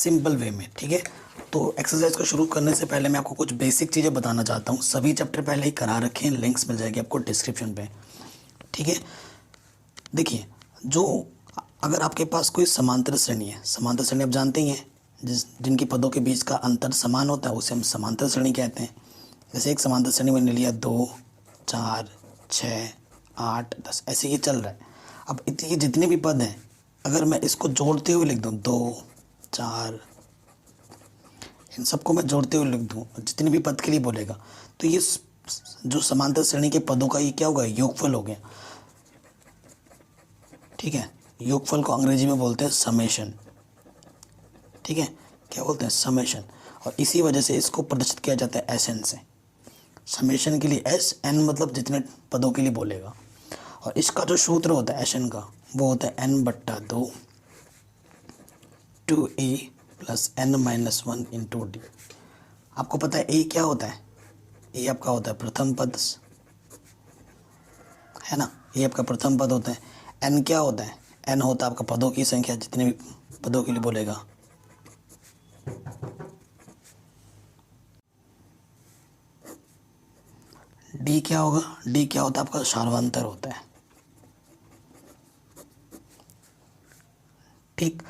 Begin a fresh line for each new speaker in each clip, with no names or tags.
Simple way में। ठीक है, तो एक्सरसाइज को शुरू करने से पहले मैं आपको कुछ बेसिक चीज़ें बताना चाहता हूँ। सभी चैप्टर पहले ही करा रखे हैं, लिंक्स मिल जाएगी आपको डिस्क्रिप्शन पे। ठीक है, देखिए, जो अगर आपके पास कोई समांतर श्रेणी है, समांतर श्रेणी आप जानते ही हैं, जिनकी पदों के बीच का अंतर समान होता है उसे हम समांतर श्रेणी कहते हैं। जैसे एक समांतर श्रेणी मैंने लिया 2, 4, 6, 8, 10, ऐसे ये चल रहा है। अब ये जितने भी पद हैं, अगर मैं इसको जोड़ते हुए लिख दूँ 2, 4, इन सबको मैं जोड़ते हुए लिख दूँ, जितने भी पद के लिए बोलेगा, तो ये जो समांतर श्रेणी के पदों का ये क्या होगा, योगफल हो गया। ठीक है, योगफल को अंग्रेजी में बोलते हैं समेशन। ठीक है, क्या बोलते हैं, समेशन। और इसी वजह से इसको प्रदर्शित किया जाता है एस एन से। समेशन के लिए एस एन मतलब जितने पदों के लिए बोलेगा। और इसका जो सूत्र होता है एस एन का, वो होता है n/2 2a plus n-1 into D. आपको पता है ए क्या होता है, ए आपका होता है प्रथम पद, है ना, ये आपका प्रथम पद होता है। एन क्या होता है, एन होता है आपका पदों की संख्या, जितने भी पदों के लिए बोलेगा। डी क्या होगा, डी क्या होता है आपका सार्वंतर होता है। ठीक,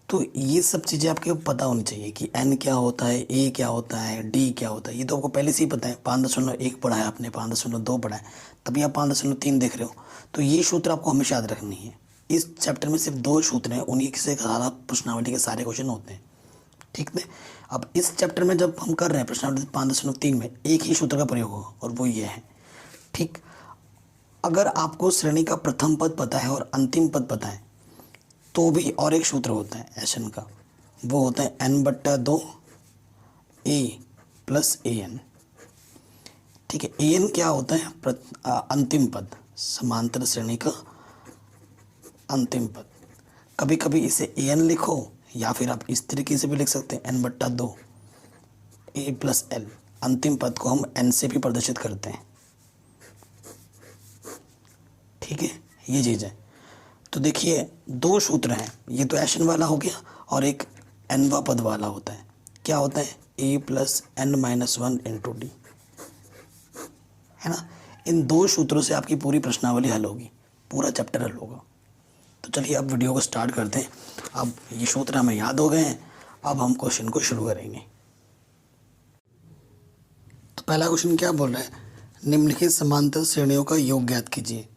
तो ये सब चीज़ें आपको पता होनी चाहिए कि एन क्या होता है, ए क्या होता है, डी क्या होता है। ये तो आपको पहले से ही पता है। 5.1 पढ़ा है आपने, 5.2 पढ़ा है, तभी आप 5.3 देख रहे हो। तो ये सूत्र आपको हमेशा याद रखनी है। इस चैप्टर में सिर्फ 2 सूत्र हैं, उन्हीं से सारा प्रश्नावली के सारे क्वेश्चन होते हैं। ठीक है, अब इस चैप्टर में जब हम कर रहे हैं प्रश्नावली 5.3 में एक ही सूत्र का प्रयोग होगा और वो ये है। ठीक, अगर आपको श्रेणी का प्रथम पद पता है और अंतिम पद पता है, तो भी और एक सूत्र होता है एस एन का, वो होता है n/2 a plus A N. ठीक है, ए एन क्या होता है, अंतिम पद, समांतर श्रेणी का अंतिम पद। कभी कभी इसे ए एन लिखो, या फिर आप इस तरीके से भी लिख सकते हैं n/2 a प्लस एल। अंतिम पद को हम n से भी प्रदर्शित करते हैं। ठीक है, ये चीज़ है। तो देखिए 2 सूत्र हैं, ये तो एस एन वाला हो गया और एक एनवा पद वाला होता है। क्या होता है, a plus n-1 into D, है ना। इन 2 सूत्रों से आपकी पूरी प्रश्नावली हल होगी, पूरा चैप्टर हल होगा। तो चलिए अब वीडियो को स्टार्ट करते हैं। अब ये सूत्र हमें याद हो गए हैं, अब हम क्वेश्चन को शुरू करेंगे। तो पहला क्वेश्चन क्या बोल रहा है, निम्नलिखित समांतर श्रेणियों का योग ज्ञात कीजिए।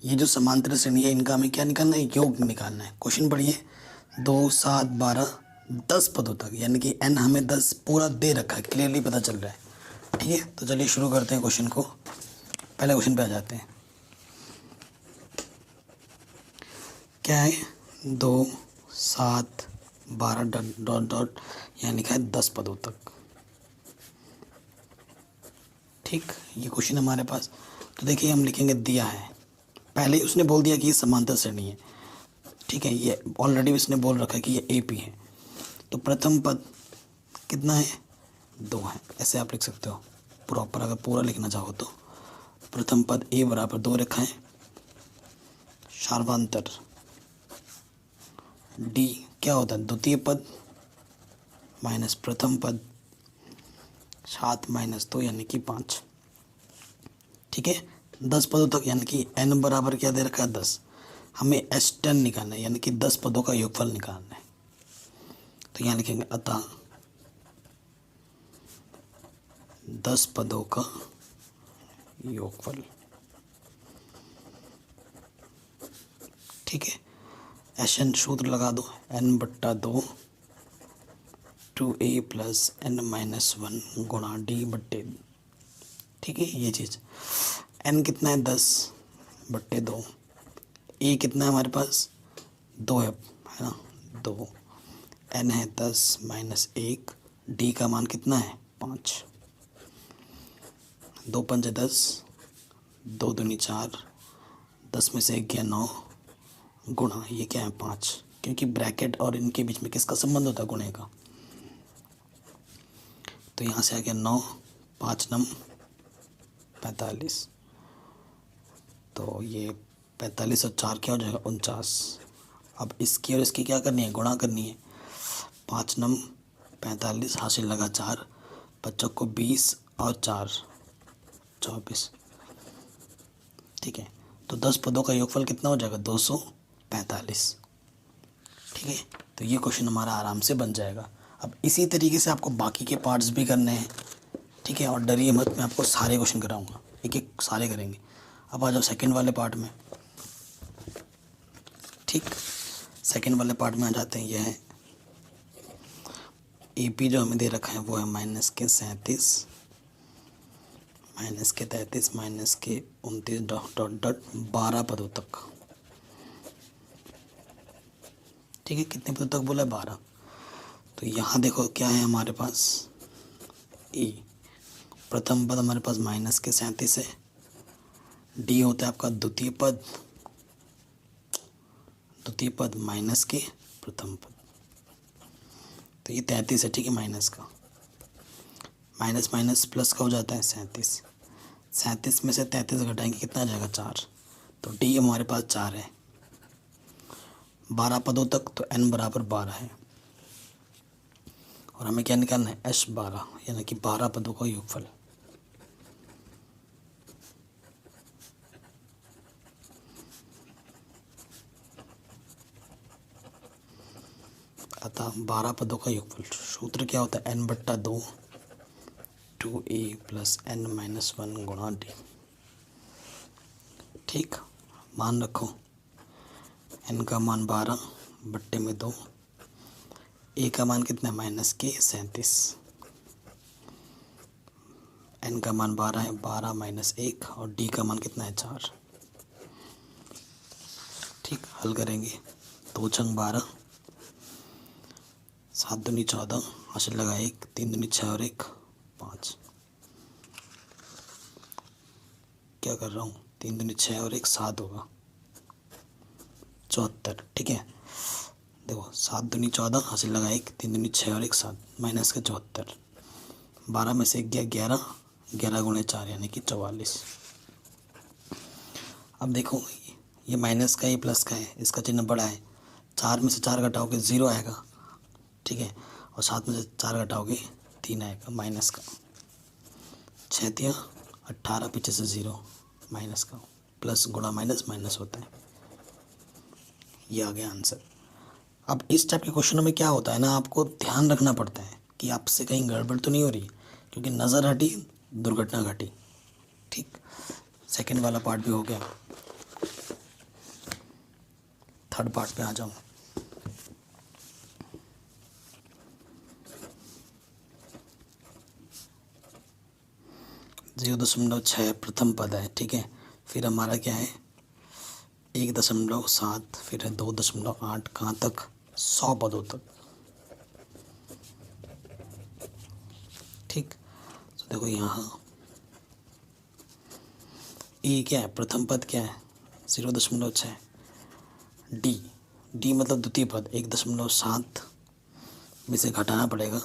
ये जो समांतर श्रेणी है इनका हमें क्या निकालना है, योग निकालना है। क्वेश्चन पढ़िए, 2, 7, 12, 10 पदों तक, यानी कि n हमें 10 पूरा दे रखा है, क्लियरली पता चल रहा है। ठीक है, तो चलिए शुरू करते हैं क्वेश्चन को। पहले क्वेश्चन पे आ जाते हैं। क्या है, 2, 7, 12 डॉट डॉट, यहाँ लिखा है 10 पदों तक। ठीक, ये क्वेश्चन हमारे पास। तो देखिए हम लिखेंगे, दिया है, पहले ही उसने बोल दिया कि ये समांतर श्रेणी है। ठीक है, ये ऑलरेडी उसने बोल रखा है कि ये ए पी है। तो प्रथम पद कितना है, 2 है, ऐसे आप लिख सकते हो प्रॉपर। अगर पूरा लिखना चाहो तो प्रथम पद ए बराबर 2 रखा है, सार्वंतर डी क्या होता है, द्वितीय पद माइनस प्रथम पद, 7 माइनस 2 यानी कि 5। ठीक है, 10 पदों तक, यानी कि n बराबर क्या दे रखा है, 10। हमें S10 निकालना है, यानी कि 10 पदों का योगफल निकालना है। तो यहाँ लिखेंगे, अतः 10 पदों का योगफल। ठीक है, एन सूत्र लगा दो, n/2 2a प्लस n-1 गुणा d/। ठीक है, ये चीज़, n कितना है, 10/2, ए कितना है हमारे पास, 2 है ना, 2, n है 10 माइनस 1, डी का मान कितना है, 5। 2 पंजे 10, 2 दूनी 4, 10 में से 1 गया 9, गुणा ये क्या है 5, क्योंकि ब्रैकेट और इनके बीच में किसका संबंध होता है, गुणे का। तो यहाँ से आ गया 9, 5 9 45। तो ये 45 और 4 क्या हो जाएगा, 49। अब इसकी और इसकी क्या करनी है, गुणा करनी है। 5 नम 45, हासिल लगा 4, 5 को 20 और 4 24। ठीक है, तो 10 पदों का योगफल कितना हो जाएगा? 245। ठीक है, तो ये क्वेश्चन हमारा आराम से बन जाएगा। अब इसी तरीके से आपको बाकी के पार्ट्स भी करने हैं। ठीक है, और डरिए मत, मैं आपको सारे क्वेश्चन कराऊंगा, एक एक सारे करेंगे। अब आ जाओ सेकंड वाले पार्ट में। ठीक, सेकंड वाले पार्ट में आ जाते हैं। यह है AP जो हमें दे रखा है वो है -37, -33, -29 डॉट डॉट डॉट 12 पदों तक। ठीक है, कितने पदों तक बोला है? 12। तो यहाँ देखो क्या है हमारे पास, E प्रथम पद हमारे पास -37 है, D होता है आपका द्वितीय पद माइनस के प्रथम पद, तो ये 33 है। ठीक है, माइनस का माइनस माइनस प्लस का हो जाता है 37। 37 में से 33 घटाएंगे कितना आ जाएगा? 4। तो D हमारे पास 4 है। 12 पदों तक तो n बराबर 12 है, और हमें क्या निकालना है? H12, यानी कि 12 पदों का योगफल। अतः 12 पदों का योगफल सूत्र क्या होता है? n/2 2a + n-1 गुणा d। ठीक, मान रखो n का मान 12/2, a का मान कितना है? -37। n का मान 12 है, 12 - 1, और d का मान कितना है? 4। ठीक, हल करेंगे। 2 छंग 12, 7 दूनी 14, हासिल लगा 1, 3 दूनी 6 और 1 5। क्या कर रहा हूँ? 3 दूनी 6 और 1 7 होगा, 74। ठीक है, देखो 7 दूनी 14, हासिल लगा 1, 3 दूनी 6 और 1 7, माइनस का 74। 12 में से 1 गया 11, 11 गुणे 4 यानी कि 44। अब देखो ये माइनस का, ये प्लस का है, इसका चिन्ह बड़ा है। 4 में से 4 घटाओगे 0 आएगा। ठीक है, और 7 में से 4 घटाओगे 3 आएगा माइनस का। 6 × 18, पीछे से 0 माइनस का, प्लस गुणा माइनस माइनस होता है। ये आ गया आंसर। अब इस टाइप के क्वेश्चनों में क्या होता है ना, आपको ध्यान रखना पड़ता है कि आपसे कहीं गड़बड़ तो नहीं हो रही, क्योंकि नज़र हटी दुर्घटना घटी। ठीक, सेकंड वाला पार्ट भी हो गया। थर्ड पार्ट पे आ जाऊँ। जीरो 0.6 प्रथम पद है। ठीक है, फिर हमारा क्या है? 1.7, फिर है 2.8, कहाँ तक? 100 पदों तक। ठीक, तो देखो यहाँ E क्या है? प्रथम पद क्या है? 0.6। D मतलब द्वितीय पद 1.7 में से घटाना पड़ेगा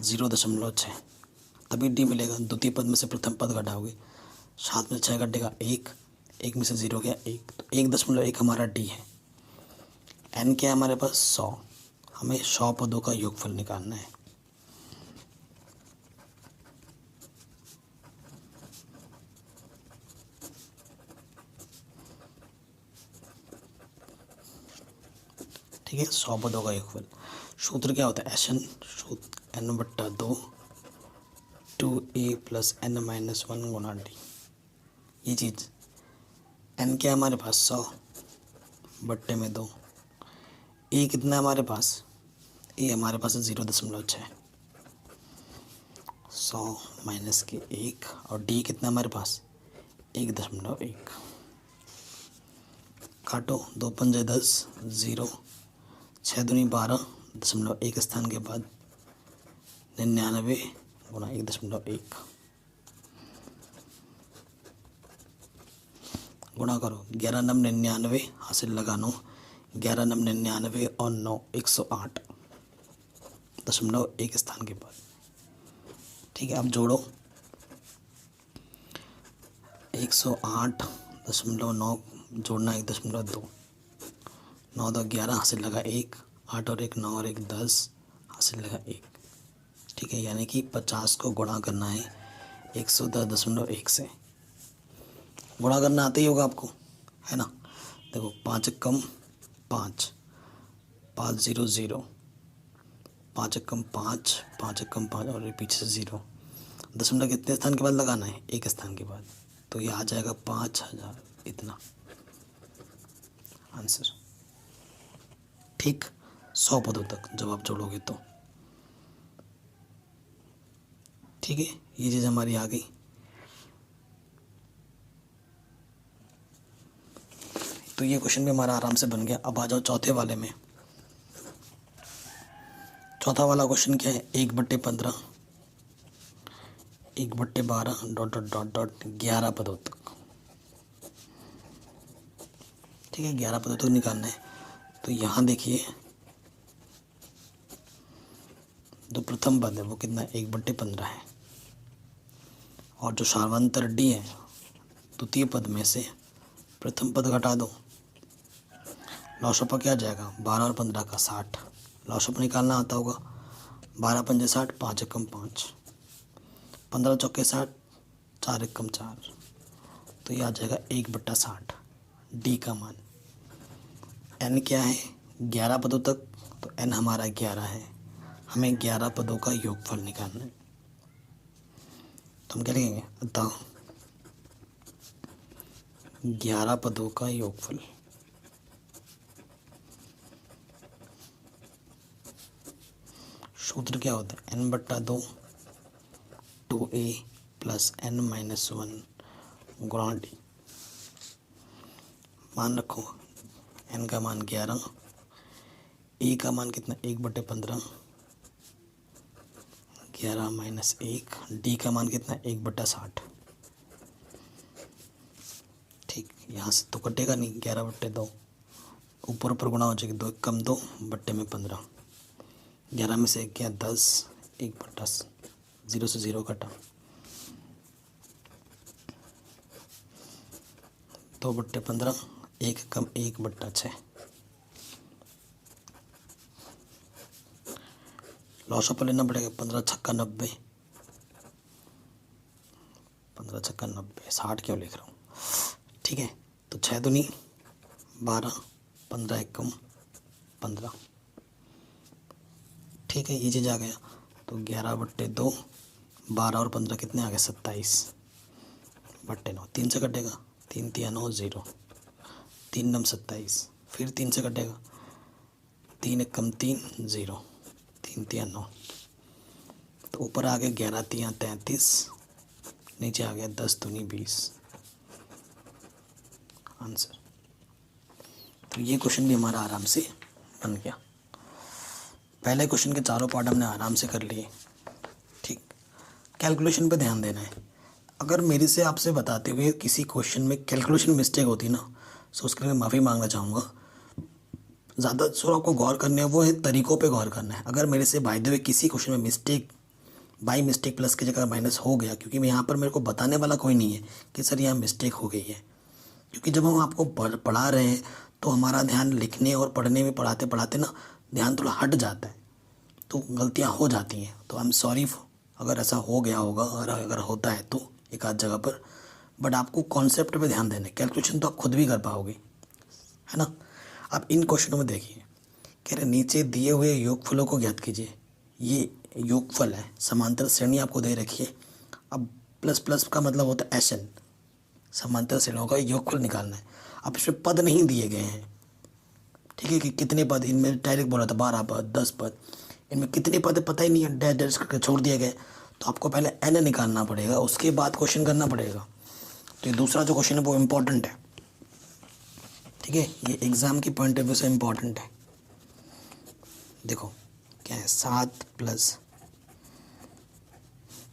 0.6, तभी D मिलेगा। द्वितीय पद में से प्रथम पद घटाओगे, 7 में से 6 घटेगा 1, 1 में से 0 गया 1, तो 1.1 हमारा D है। n क्या है हमारे पास? 100। हमें 100 पदों का योगफल निकालना है। ठीक है, 100 पदों का योगफल। सूत्र क्या होता है? SN सूत्र n/2 2a + n-1 गुणा d। ये चीज़ n क्या है हमारे पास? 100/2। a कितना है हमारे पास? a हमारे पास है 0.6। 100 माइनस के 1, और d कितना हमारे पास? 1.1। काटो, 2 पंजे 10, 0, 6 दूनी 12, 0.1 स्थान के बाद 99 गुणा 1.1 गुणा करो। 11 नम 99, हासिल लगा 9, 11 नम 99 और 9 108.1 स्थान के बाद। ठीक है, अब जोड़ो 108.9 जोड़ना 1.2, 9 2 11, हासिल लगा 1, 8 और 1 9 और 1 10, से लगा 1, ठीक है, यानी कि 50 को गुणा करना है 110.1 से। गुणा करना आता ही होगा आपको, है ना। देखो 5 कम 5, 5 0 0, 5 कम 5, 5 कम 5 और ये पीछे से 0। दशमलव कितने स्थान के बाद लगाना है? 1 स्थान के बाद। तो ये आ जाएगा 5000, इतना आंसर। ठीक, 100 पदों तक जब आप जोड़ोगे तो। ठीक है, ये चीज़ हमारी आ गई। तो ये क्वेश्चन भी हमारा आराम से बन गया। अब आ जाओ चौथे वाले में। चौथा वाला क्वेश्चन क्या है? 1/15, 1/12 डॉट डॉट डॉट डॉट 11 पदों तक। ठीक है, 11 पदों तक निकालना है। तो यहाँ देखिए, जो प्रथम पद है वो कितना? 1/15 है। और जो सार्वंतर डी है, द्वितीय पद में से प्रथम पद घटा दो। लॉसअप क्या जाएगा? 12 और 15 का 60। लॉसअप निकालना आता होगा। 12 पंजे 60, 5 एकम 5, 15 चौके 60, 4 एकम 4। तो ये आ जाएगा 1/60, डी का मान। एन क्या है? 11 पदों तक, तो एन हमारा 11 है। हमें 11 पदों का योगफल निकालना है। तो हम क्या लिखेंगे? अतः 11 पदों का योगफल। सूत्र क्या होता है? n/2 2a प्लस n-1 गुणा डी। मान रखो n का मान 11, a का मान कितना? 1/15, 11 माइनस 1, डी का मान कितना? 1/60। ठीक, यहाँ से तो कटेगा नहीं, 11/2 ऊपर ऊपर गुणा हो जाएगी। 2 कम 2 बट्टे में 15, 11 में से क्या? 10, 1/0 से 0 कटा, 2/15, 1 कम 1/6। लॉसअप लेना पड़ेगा। 15 छक्का 90, 15 छक्का 90, 60 क्यों लिख रहा हूँ? ठीक है, तो 6 दूनी 12, 15 एकम 15। ठीक है, ये चीज़ आ गया। तो 11/2, 12 और 15 कितने आ गए? 27/9। 3 से कटेगा, 3 3 9 0, 3 9 27, फिर 3 से कटेगा, 3 एकम 3 0, 3 3 9। तो ऊपर आ गया 11 3 33, नीचे आ गया 10 दूनी 20 आंसर। तो ये क्वेश्चन भी हमारा आराम से बन गया। पहले क्वेश्चन के चारों पार्ट हमने आराम से कर लिए। ठीक, कैलकुलेशन पे ध्यान देना है। अगर मेरे से आपसे बताते हुए किसी क्वेश्चन में कैलकुलेशन मिस्टेक होती ना, तो उसके लिए माफ़ी मांगना चाहूँगा। ज़्यादा जो आपको गौर करना है वो है तरीक़ों पे गौर करना है। अगर मेरे से बाय द वे किसी क्वेश्चन में मिस्टेक, बाई मिस्टेक प्लस की जगह माइनस हो गया, क्योंकि मैं यहाँ पर मेरे को बताने वाला कोई नहीं है कि सर यहाँ मिस्टेक हो गई है, क्योंकि जब हम आपको पढ़ा रहे हैं तो हमारा ध्यान लिखने और पढ़ने में पढ़ाते पढ़ाते ना ध्यान थोड़ा हट जाता है, तो गलतियाँ हो जाती हैं। तो आई एम सॉरी अगर ऐसा हो गया होगा, और अगर होता है तो एक आध जगह पर। बट आपको कॉन्सेप्ट पे ध्यान देना है। कैलकुलेशन तो आप खुद भी कर पाओगे, है ना। आप इन क्वेश्चनों में देखिए, कह रहे नीचे दिए हुए योगफलों को ज्ञात कीजिए। ये योगफल है, समांतर श्रेणी आपको दे रखी है। अब प्लस प्लस का मतलब होता है एशन, समांतर श्रेणियों का योगफल निकालना है। अब इसमें पद नहीं दिए गए हैं, ठीक है, कि कितने पद। इनमें डायरेक्ट बोला था 12 पद 10 पद, इनमें कितने पद पता ही नहीं है, डैश डैश करके छोड़ दिए गए। तो आपको पहले एन निकालना पड़ेगा, उसके बाद क्वेश्चन करना पड़ेगा। तो ये दूसरा जो क्वेश्चन है वो इम्पोर्टेंट है, ठीक है, ये एग्ज़ाम की पॉइंट ऑफ व्यू से इम्पोर्टेंट है। देखो क्या है, 7 प्लस,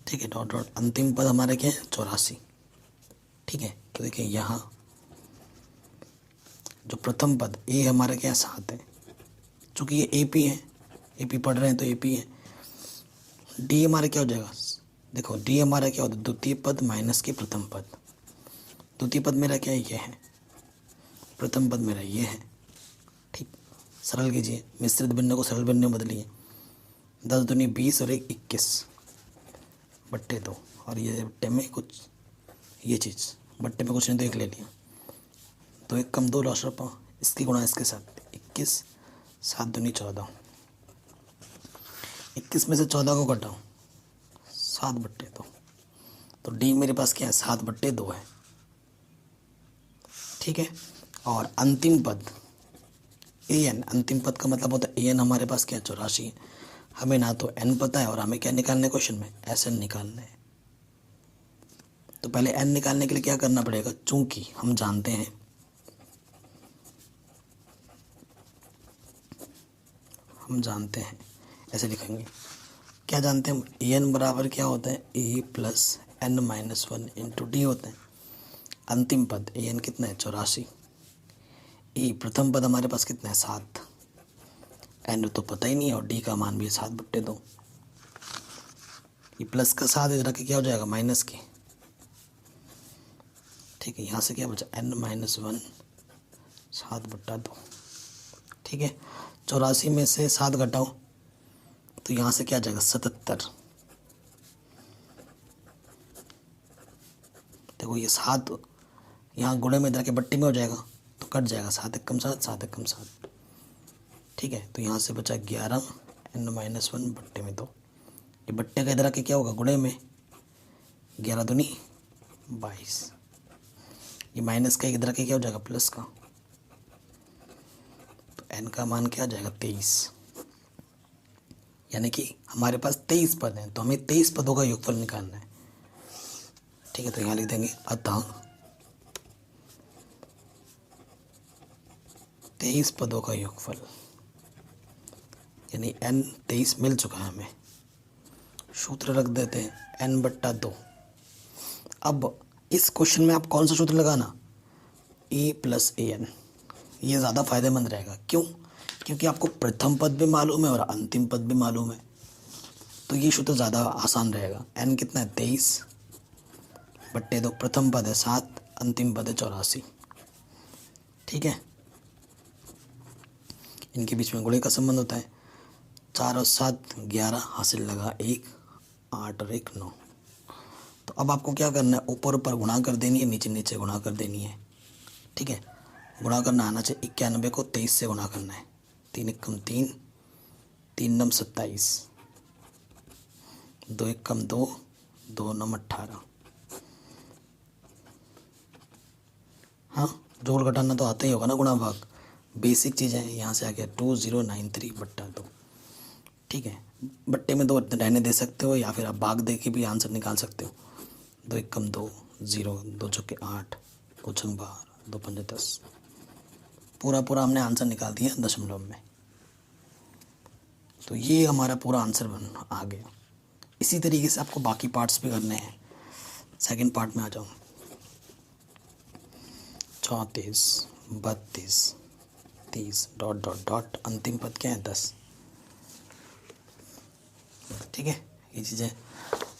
ठीक है, डॉट डॉट, अंतिम पद हमारे क्या है? 84। ठीक है, तो देखिए यहाँ जो प्रथम पद ए हमारा क्या 7 है, चूँकि ये ए पी है, ए पी पढ़ रहे हैं तो ए पी है। डी हमारा क्या हो जाएगा? देखो डी हमारा क्या होता है? द्वितीय पद माइनस के प्रथम पद। द्वितीय पद मेरा क्या है? ये है। प्रथम पद मेरा ये है। ठीक, सरल कीजिए, मिश्रित भिन्न को सरल भिन्न में बदलिए। 10 दूनी 20 और 1 21 बट्टे 2, और ये बट्टे में कुछ ये चीज़ बट्टे में कुछ नहीं तो 1 ले लिया, 2 1 कम 2 लॉस रपा, इसकी गुणा इसके साथ 21, 7 दूनी 14, 21 में से 14 को घटाओ 7 बट्टे 2, तो डी मेरे पास क्या है 7 बट्टे 2 है। ठीक है, और अंतिम पद ए एन, अंतिम पद का मतलब होता है ए एन हमारे पास क्या 84 है। हमें ना तो एन पता है और हमें क्या निकालना है क्वेश्चन में, एस एन निकालना है। तो पहले एन निकालने के लिए क्या करना पड़ेगा, चूंकि हम जानते हैं ऐसे लिखेंगे, क्या जानते हैं हम, ए एन बराबर क्या होता है a plus n minus 1 into d होता है। अंतिम पद ए एन कितना है 84, ए प्रथम पद हमारे पास कितना है 7, एन तो पता ही नहीं है और डी का मान भी है 7 बट्टे 2। ये प्लस का 7 इधर के क्या हो जाएगा माइनस के। ठीक है, यहाँ से क्या बचा एन माइनस 1 7 बट्टा 2। ठीक है, 84 में से 7 घटाओ तो यहाँ से क्या आ जाएगा 77। देखो ये 7 यहाँ गुणे में इधर के बट्टे में हो जाएगा तो कट जाएगा, 7 1 कम 7 7 1 कम 7। ठीक है, तो यहाँ से बचा 11 एन माइनस 1 बट्टे में 2। ये बट्टे का इधर आके क्या होगा गुणे में, 11 दूनी 22, ये माइनस का इधर आके क्या हो जाएगा प्लस का, तो एन का मान क्या आ जाएगा 23। यानी कि हमारे पास 23 पद हैं, तो हमें 23 पदों का योगफल निकालना है। ठीक है, तो यहाँ लिख देंगे अतः 23 पदों का योगफल, यानी n 23 मिल चुका है हमें। सूत्र रख देते हैं n बट्टा 2। अब इस क्वेश्चन में आप कौन सा सूत्र लगाना, a प्लस ए एन, ये ज़्यादा फायदेमंद रहेगा। क्यों, क्योंकि आपको प्रथम पद भी मालूम है और अंतिम पद भी मालूम है, तो ये सूत्र ज़्यादा आसान रहेगा। n कितना है 23 बट्टे 2, प्रथम पद है 7, अंतिम पद है 84। ठीक है, इनके बीच में गुणे का संबंध होता है, 4 और 7 11, हासिल लगा 1, 8 और 1 9। तो अब आपको क्या करना है, ऊपर ऊपर गुणा कर देनी है, नीचे नीचे गुणा कर देनी है। ठीक है, गुणा करना आना चाहिए, 91 को 23 से गुणा करना है, 3 1 कम 3, 3 9 27, 2 1 कम 2, 2 9 18। हाँ, जोड़ घटाना तो आता ही होगा ना, गुणा भाग बेसिक चीज़ है। यहाँ से आ गया 2093 बट्टा 2। ठीक है, बट्टे में 2 रहने दे सकते हो या फिर आप भाग दे के भी आंसर निकाल सकते हो। 2 1 कम 2 0, 2 चौके 8, 2 छंग 12, 2 पंजे 10। पूरा पूरा हमने आंसर निकाल दिया दशमलव में। तो ये हमारा पूरा आंसर बन आ गया। इसी तरीके से आपको बाकी पार्ट्स भी करने हैं। सेकंड पार्ट में आ जाओ। 34 32 30 डॉट डॉट डॉट, अंतिम पद क्या है 10। ठीक है, ये चीज़ें।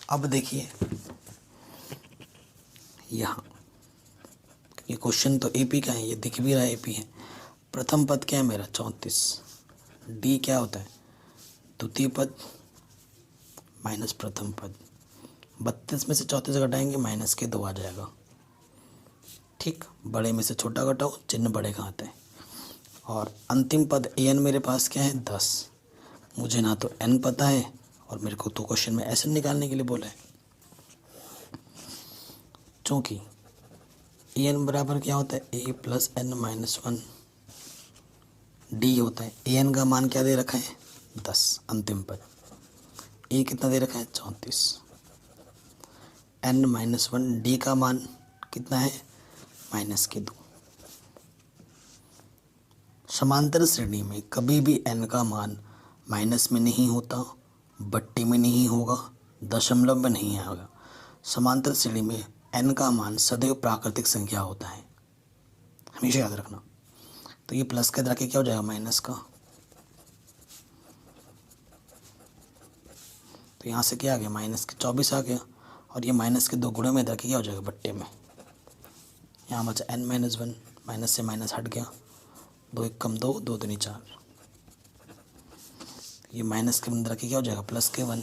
अब देखिए यहाँ ये क्वेश्चन तो एपी का है, ये दिख भी रहा है एपी है। प्रथम पद क्या है मेरा 34, डी क्या होता है द्वितीय पद माइनस प्रथम पद। 32 में से 34 घटाएंगे माइनस के 2 आ जाएगा। ठीक, बड़े में से छोटा घटाओ, चिन्ह बड़े का आता है। और अंतिम पद ए एन मेरे पास क्या है 10। मुझे ना तो एन पता है और मेरे को तो क्वेश्चन में एस एन निकालने के लिए बोला है। चूँकि ए एन बराबर क्या होता है a plus n minus 1 D होता है। ए एन का मान क्या दे रखा है 10, अंतिम पद। ए कितना दे रखा है 34, एन माइनस 1, डी का मान कितना है माइनस के 2। समांतर श्रेणी में कभी भी एन का मान माइनस में नहीं होता, बट्टे में नहीं होगा, दशमलव में नहीं आएगा। समांतर श्रेणी में एन का मान सदैव प्राकृतिक संख्या होता है, हमेशा याद रखना। तो ये प्लस के इधर के क्या हो जाएगा माइनस का, तो यहाँ से क्या आ गया माइनस के 24 आ गया। और ये माइनस के 2 गुणे में इधर के क्या हो जाएगा बट्टे में। यहाँ बचा एन माइनस 1, माइनस से माइनस हट गया, 2 1 कम 2, 2 दूनी 4। ये माइनस के अंदर रखे क्या हो जाएगा प्लस के 1,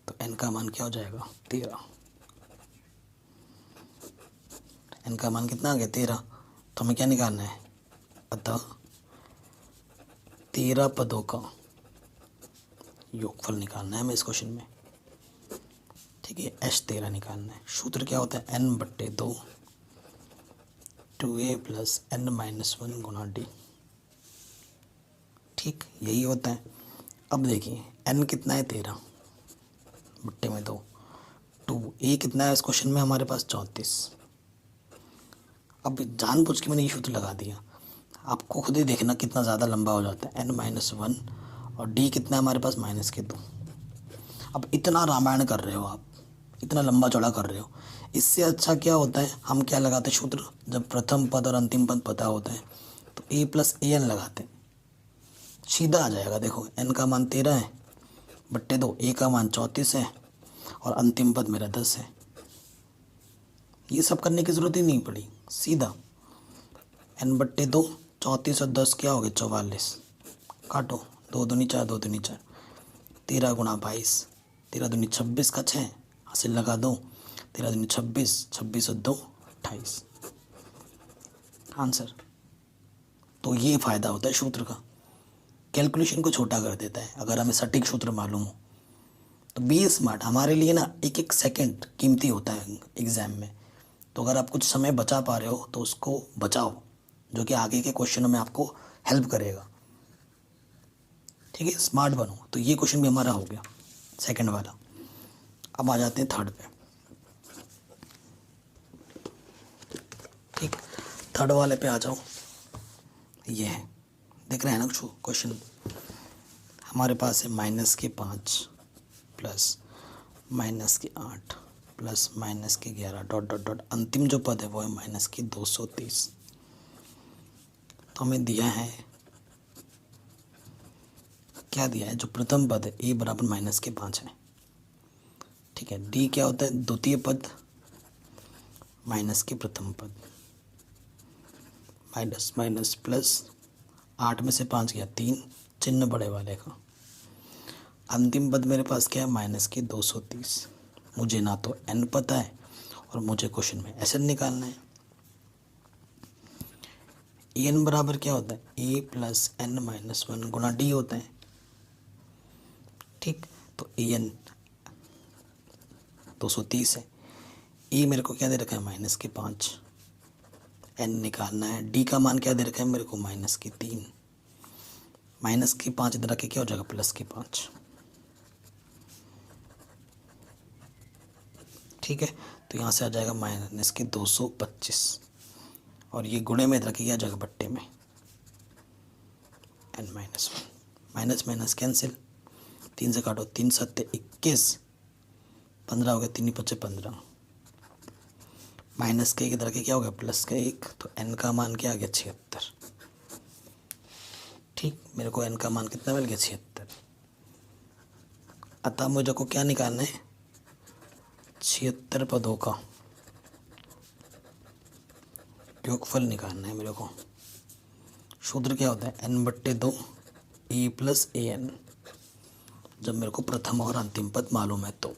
तो n का मान क्या हो जाएगा 13। n का मान कितना आ गया 13, तो हमें क्या निकालना है, अतः 13 पदों का योगफल निकालना है हमें इस क्वेश्चन में। ठीक है, H13 निकालना है। सूत्र क्या होता है n/2 2a प्लस n-1 गुना d। ठीक, यही होता है। अब देखिए n कितना है 13 बट्टे में 2, 2a कितना है इस क्वेश्चन में हमारे पास 34। अब जानबूझ के मैंने ये सूत्र लगा दिया, आपको खुद ही देखना कितना ज़्यादा लंबा हो जाता है n-1, और d कितना है हमारे पास -2। अब इतना रामायण कर रहे हो आप, इतना लंबा चौड़ा कर रहे हो, इससे अच्छा क्या होता है हम क्या लगाते हैं सूत्र, जब प्रथम पद और अंतिम पद पता होता है तो a + an लगाते हैं, सीधा आ जाएगा। देखो n का मान 13 है बट्टे 2, a का मान 34 है और अंतिम पद मेरा 10 है। ये सब करने की ज़रूरत ही नहीं पड़ी, सीधा n/2, 34 और 10 क्या हो गए 44, काटो 2 दूनी 4, 2 दूनी 4, 13 गुणा 22, 13 दूनी 26 का 6, हासिल लगा दो, 13 दूनी 26, 26 और 2 28 आंसर। तो ये फ़ायदा होता है सूत्र का, कैलकुलेशन को छोटा कर देता है। अगर हमें सटीक सूत्र मालूम हो तो बी स्मार्ट, हमारे लिए ना एक एक सेकंड कीमती होता है एग्ज़ाम में, तो अगर आप कुछ समय बचा पा रहे हो तो उसको बचाओ, जो कि आगे के क्वेश्चनों में आपको हेल्प करेगा। ठीक है, स्मार्ट बनो। तो ये क्वेश्चन भी हमारा हो गया सेकंड वाला। अब आ जाते हैं थर्ड पे। ठीक, थर्ड वाले पे आ जाओ। ये है, देख रहे हैं ना क्वेश्चन, हमारे पास है -5 plus -8 plus -11 dot dot dot, अंतिम जो पद है वो है -230। तो हमें दिया है, क्या दिया है, जो प्रथम पद है a बराबर -5 है। ठीक है, d क्या होता है, द्वितीय पद माइनस के प्रथम पद, माइनस माइनस प्लस, 8 में से 5 गया 3, चिन्ह बड़े वाले का। अंतिम पद मेरे पास क्या है -230। मुझे ना तो n पता है और मुझे क्वेश्चन में ऐसे निकालना है। n बराबर क्या होता है, a + n-1 गुना d होता है। ठीक, तो an 230 है, a मेरे को क्या दे रखा है -5, n निकालना है, d का मान क्या दे रखा है मेरे को -3, -5 इधर रखे क्या हो जाएगा +5। ठीक है, तो यहाँ से आ जाएगा -225, और ये गुणे में इधर रखे क्या जाएगा बट्टे में n-1, माइनस माइनस कैंसिल, 3 से काटो, 3 7 21, 15 हो गया, 3 5 15, माइनस के इधर के क्या हो गया +1, तो n का मान क्या आ गया 76। ठीक, मेरे को n का मान कितना मिल गया 76। अतः मुझे को क्या निकालना है, 76 पदों का योगफल निकालना है मेरे को। सूत्र क्या होता है n/2 a + an, जब मेरे को प्रथम और अंतिम पद मालूम है तो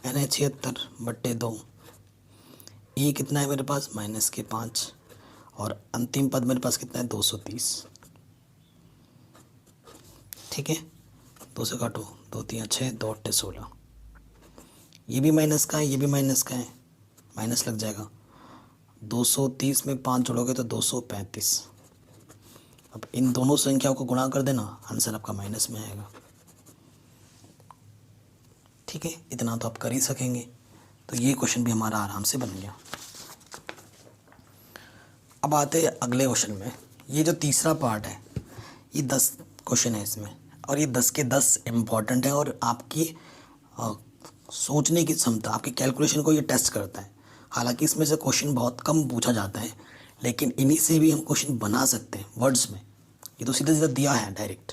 n है 76/2, ए कितना है मेरे पास -5, और अंतिम पद मेरे पास कितना है 230। ठीक है, 2 से काटो, 2 3 6, 2 8 16, ये भी माइनस का है, ये भी माइनस का है, माइनस लग जाएगा। 230 में 5 जोड़ोगे तो 235। अब इन दोनों संख्याओं को गुणा कर देना, आंसर आपका माइनस में आएगा। ठीक है, इतना तो आप कर ही सकेंगे। तो ये क्वेश्चन भी हमारा आराम से बन गया। अब आते हैं अगले क्वेश्चन में। ये जो तीसरा पार्ट है, ये 10 क्वेश्चन है इसमें, और ये 10 के 10 इम्पॉर्टेंट है, और आपकी सोचने की क्षमता, आपकी कैलकुलेशन को ये टेस्ट करता है। हालांकि इसमें से क्वेश्चन बहुत कम पूछा जाता है, लेकिन इन्हीं से भी हम क्वेश्चन बना सकते हैं वर्ड्स में। ये तो सीधा सीधा दिया है डायरेक्ट।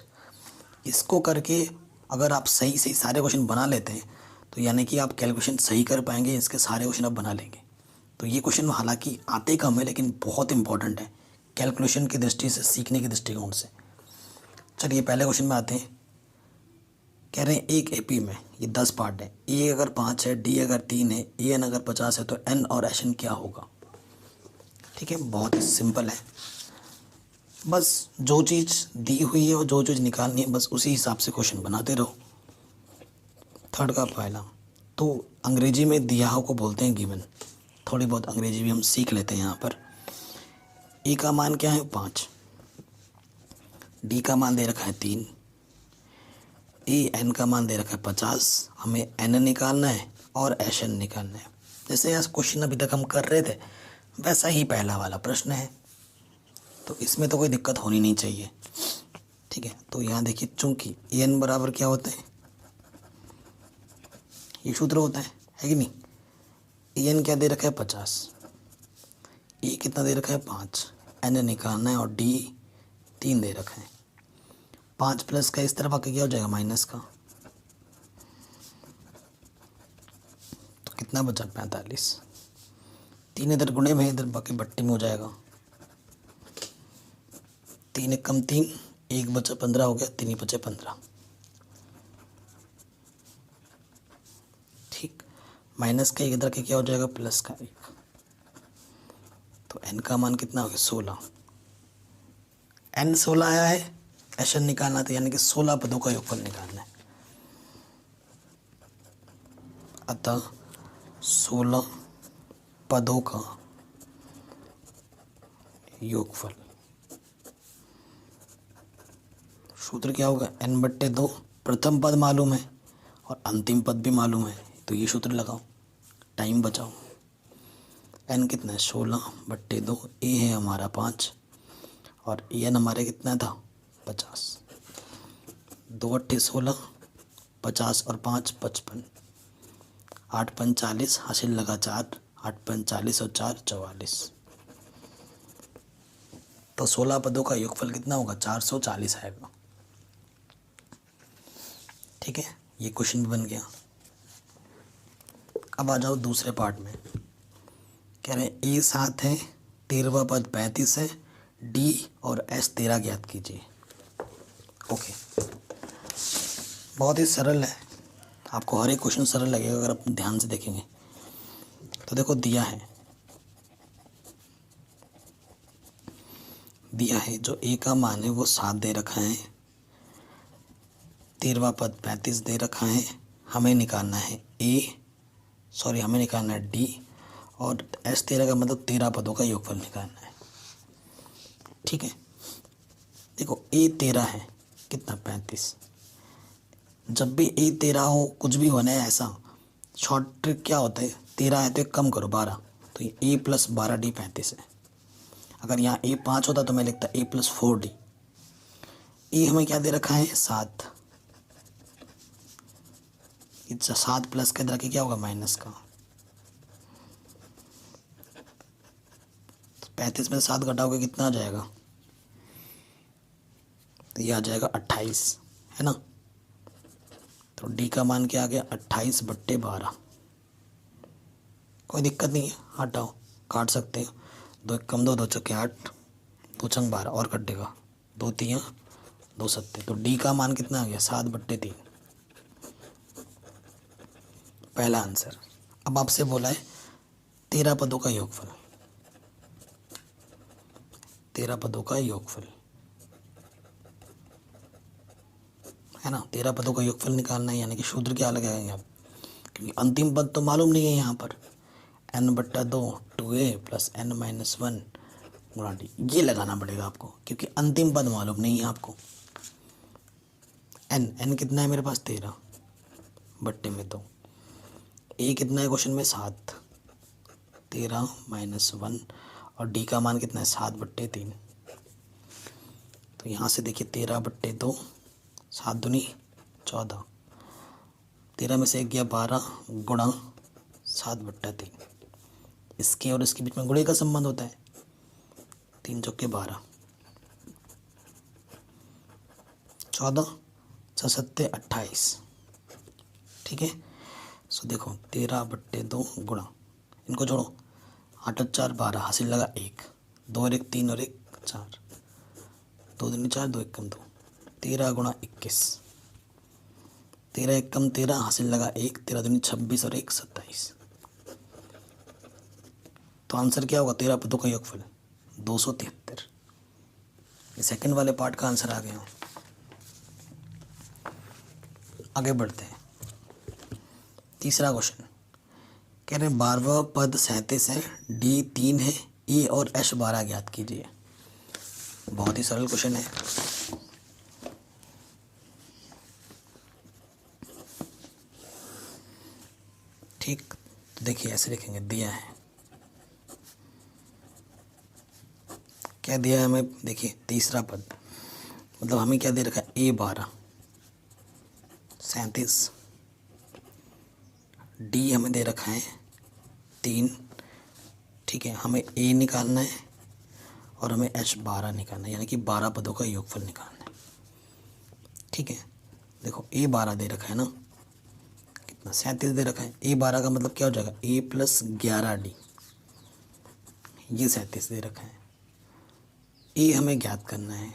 इसको करके अगर आप सही सही सारे क्वेश्चन बना लेते हैं तो यानी कि आप कैलकुलेशन सही कर पाएंगे, इसके सारे क्वेश्चन आप बना लेंगे। तो ये क्वेश्चन हालांकि आते कम है, लेकिन बहुत इंपॉर्टेंट है कैलकुलेशन की दृष्टि से, सीखने के दृष्टिकोण से। चलिए पहले क्वेश्चन में आते हैं। कह रहे हैं एक एपी में ये 10 पार्ट है, ए अगर 5 है, डी अगर 3 है, ए एन अगर 50 है, तो एन और एस एन क्या होगा। ठीक है, बहुत ही सिंपल है। बस जो चीज़ दी हुई है और जो चीज़ निकालनी है बस उसी हिसाब से क्वेश्चन बनाते रहो। थर्ड का पहला तो अंग्रेजी में दिया हो को बोलते हैं गिवन। थोड़ी बहुत अंग्रेजी भी हम सीख लेते हैं यहाँ पर। ए का मान क्या है 5, डी का मान दे रखा है 3, ए एन का मान दे रखा है 50। हमें एन निकालना है और एस एन निकालना है। जैसे यह क्वेश्चन अभी तक हम कर रहे थे वैसा ही पहला वाला प्रश्न है, तो इसमें तो कोई दिक्कत होनी नहीं चाहिए। ठीक है, तो यहाँ देखिए चूंकि ए एन बराबर क्या होता है, ये सूत्र होता है कि नहीं। ए एन क्या दे रखा है 50, ए कितना दे रखा है 5, एन निकालना है और डी 3 दे रखा है। 5 प्लस का इस तरफ आके क्या हो जाएगा माइनस का, तो कितना बचा 45। 3 इधर गुणे में, इधर बाकी बट्टी में हो जाएगा। 3 एक कम 3, 1 बचा 15 हो गया, 3 ही बचे 15। ठीक, माइनस का 1 इधर के क्या हो जाएगा प्लस का 1, तो एन का मान कितना हो गया 16। एन 16 आया है, एस एन निकालना था, यानी कि 16 पदों का योगफल निकालना है। अतः 16 पदों का योगफल, सूत्र क्या होगा n/2। प्रथम पद मालूम है और अंतिम पद भी मालूम है, तो ये सूत्र लगाओ, टाइम बचाओ। n कितना है 16/2, ए है हमारा 5 और एन हमारे कितना था 50। 2 8 16, 50 और 5 55, 8 5 40, हासिल लगा 4, 8 5 40 और 4 44। तो 16 पदों का योगफल कितना होगा 440 आएगा। ठीक है, ये क्वेश्चन भी बन गया। अब आ जाओ दूसरे पार्ट में। कह रहे हैं ए 7 है, 13वां पद 35 है, डी और एस 13 ज्ञात कीजिए। ओके, बहुत ही सरल है, आपको हर एक क्वेश्चन सरल लगेगा अगर आप ध्यान से देखेंगे। तो देखो दिया है जो ए का मान है वो 7 दे रखा है, 13वां पद 35 दे रखा है। हमें निकालना है डी और एस 13 का मतलब 13 पदों का योगफल निकालना है। ठीक है, देखो ए 13 है, कितना 35। जब भी ए 13 हो कुछ भी होना है ऐसा, शॉर्ट ट्रिक क्या होता है 13 है तो एक कम करो 12, तो ये ए प्लस 12 डी 35 है। अगर यहाँ ए 5 होता तो मैं लिखता ए प्लस 4 डी। ए हमें क्या दे रखा है 7, 7 प्लस के अंदर के क्या होगा माइनस का, 35 में 7 घटाओगे कितना आ जाएगा, तो ये आ जाएगा 28, है ना। तो डी का मान क्या आ गया 28/12। कोई दिक्कत नहीं है, हटाओ काट सकते हैं, 2 1 कम 2, 2 चौके 8, 2 छंग 12 और कटेगा, 2 3 2 7। तो डी का मान कितना आ गया 7/3, पहला आंसर। अब आपसे बोला है 13 पदों का योगफल, 13 पदों का योगफल है ना, 13 पदों का योगफल निकालना है, यानी कि सूत्र क्या लगाएंगे आप, क्योंकि अंतिम पद तो मालूम नहीं है यहाँ पर। n/2 2a प्लस n-1 गुणा डी, ये लगाना पड़ेगा आपको क्योंकि अंतिम पद मालूम नहीं है आपको। n कितना है मेरे पास 13/2, ए कितना है क्वेश्चन में 7, 13-1 और डी का मान कितना है 7/3। तो यहाँ से देखिए 13/2, 7 दूनी 14, 13 में से 1 गया 12 गुणा 7/3। इसके और इसके बीच में गुणे का संबंध होता है, 3 चौके 12, 14 6 7 28। ठीक है, सो देखो 13/2 गुणा, इनको जोड़ो, 8 और 4 12, हासिल लगा 1, 2 और 1 3 और 1 4, 2 दूनी 4, 2 1 कम 2, 13 × 21, 13 एकम 13, हासिल लगा 1, 13 दूनी 26 और 1 27। तो आंसर क्या होगा? 13 पदों का योगफल 273। ये सेकंड वाले पार्ट का आंसर आ गया। आगे बढ़ते हैं। तीसरा क्वेश्चन कह रहे हैं 12वां पद 37 है, डी 3 है, ई और एच 12 ज्ञात कीजिए। बहुत ही सरल क्वेश्चन है। ठीक, तो देखिए ऐसे लिखेंगे, दिया है, क्या दिया है हमें? देखिए तीसरा पद, मतलब हमें क्या दे रखा है? ए 12 37, डी हमें दे रखा है 3। ठीक है, हमें ए निकालना है और हमें एच 12 निकालना है, यानी कि 12 पदों का योगफल निकालना है। ठीक है, देखो ए 12 दे रखा है ना, कितना? 37 दे रखा है। ए 12 का मतलब क्या हो जाएगा? ए प्लस 11 डी, ये 37 दे रखा है। ए हमें ज्ञात करना है,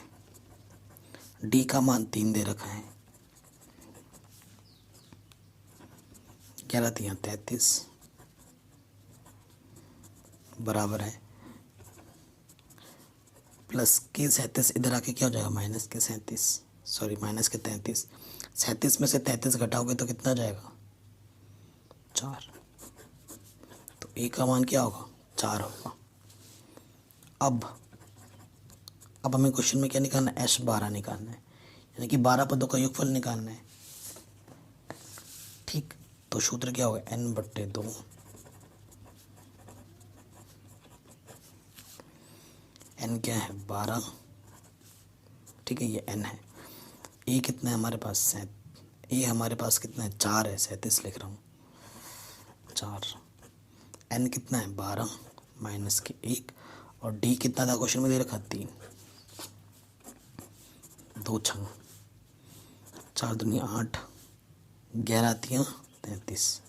डी का मान 3 दे रखा है, 11 3 33 बराबर है प्लस के 37, इधर आके क्या हो जाएगा? माइनस के 37, सॉरी माइनस के 33। 37 में से 33 घटाओगे तो कितना जाएगा? 4। तो ए का मान क्या होगा? 4 होगा। अब हमें क्वेश्चन में क्या निकालना है? एच 12 निकालना है, यानी कि 12 पदों का योगफल निकालना है। ठीक, तो सूत्र क्या होगा? n/2। n क्या है? 12। ठीक है, ये n है। ए कितना है हमारे पास? ए हमारे पास कितना है? 4 है, 37 लिख रहा हूँ, 4। n कितना है? 12 माइनस के 1, और डी कितना था क्वेश्चन में दे रखा? 3। 2 छंग 4 दूनी 8, 11 3 33।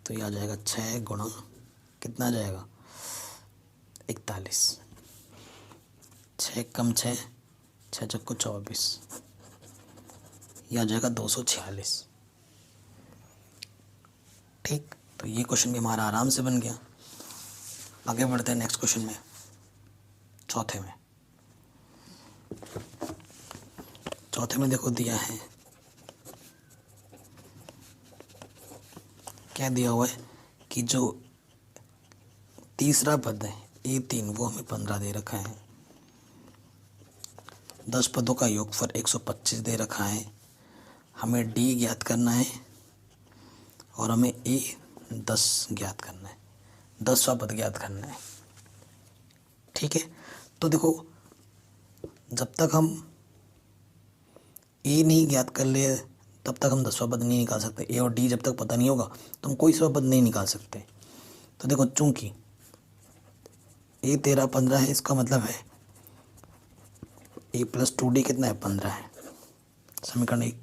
तो ये आ जाएगा 6 गुणा कितना आ जाएगा? 41। 6 कम 6, 6 चक्को 24, यह आ जाएगा 246। ठीक, तो ये क्वेश्चन भी हमारा आराम से बन गया। आगे बढ़ते हैं नेक्स्ट क्वेश्चन में, चौथे में। चौथे में देखो दिया है, क्या दिया हुआ है कि जो तीसरा पद है A3 वो हमें 15 दे रखा है। 10 पदों का योगफल 125 दे रखा है। हमें D ज्ञात करना है और हमें A 10 ज्ञात करना है, 10वां पद ज्ञात करना है। ठीक है, तो देखो जब तक हम A नहीं ज्ञात कर ले तब तक हम 10वां पद नहीं निकाल सकते। A और D जब तक पता नहीं होगा तो हम कोई सा पद नहीं निकाल सकते। तो देखो चूंकि A 13 15 है, इसका मतलब है A + 2D कितना है? 15 है, समीकरण 1।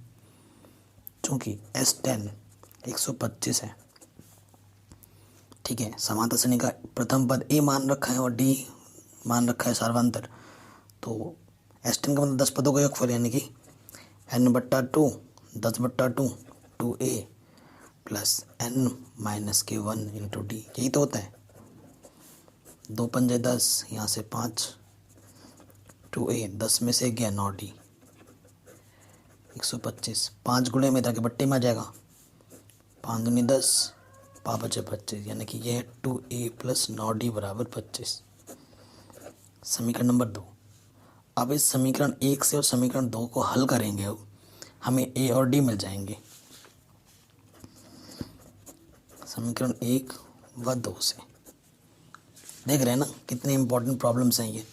चूंकि S10 125 है, ठीक है, समांतर श्रेणी का प्रथम पद A मान रखा है और D मान रखा है सार्वंतर, तो S10 का मतलब 10 पदों का योगफल, यानी कि n/2 10/2 2A plus n minus के 1 इंटू डी, यही तो होता है। 2 पंजे 10, यहाँ से 5, 2A 10 में से गया 9D 125, 5 गुणे में ताकि बट्टे में आ जाएगा, 5 दूनी 10, 5 बचे 25, यानी कि यह है 2A प्लस 9D बराबर 25। समीकरण नंबर 2। अब इस समीकरण 1 से और समीकरण 2 को हल करेंगे, अब हमें A और D मिल जाएंगे। समीकरण 1 व 2 से देख रहे हैं ना कितने इंपॉर्टेंट प्रॉब्लम्स हैं ये।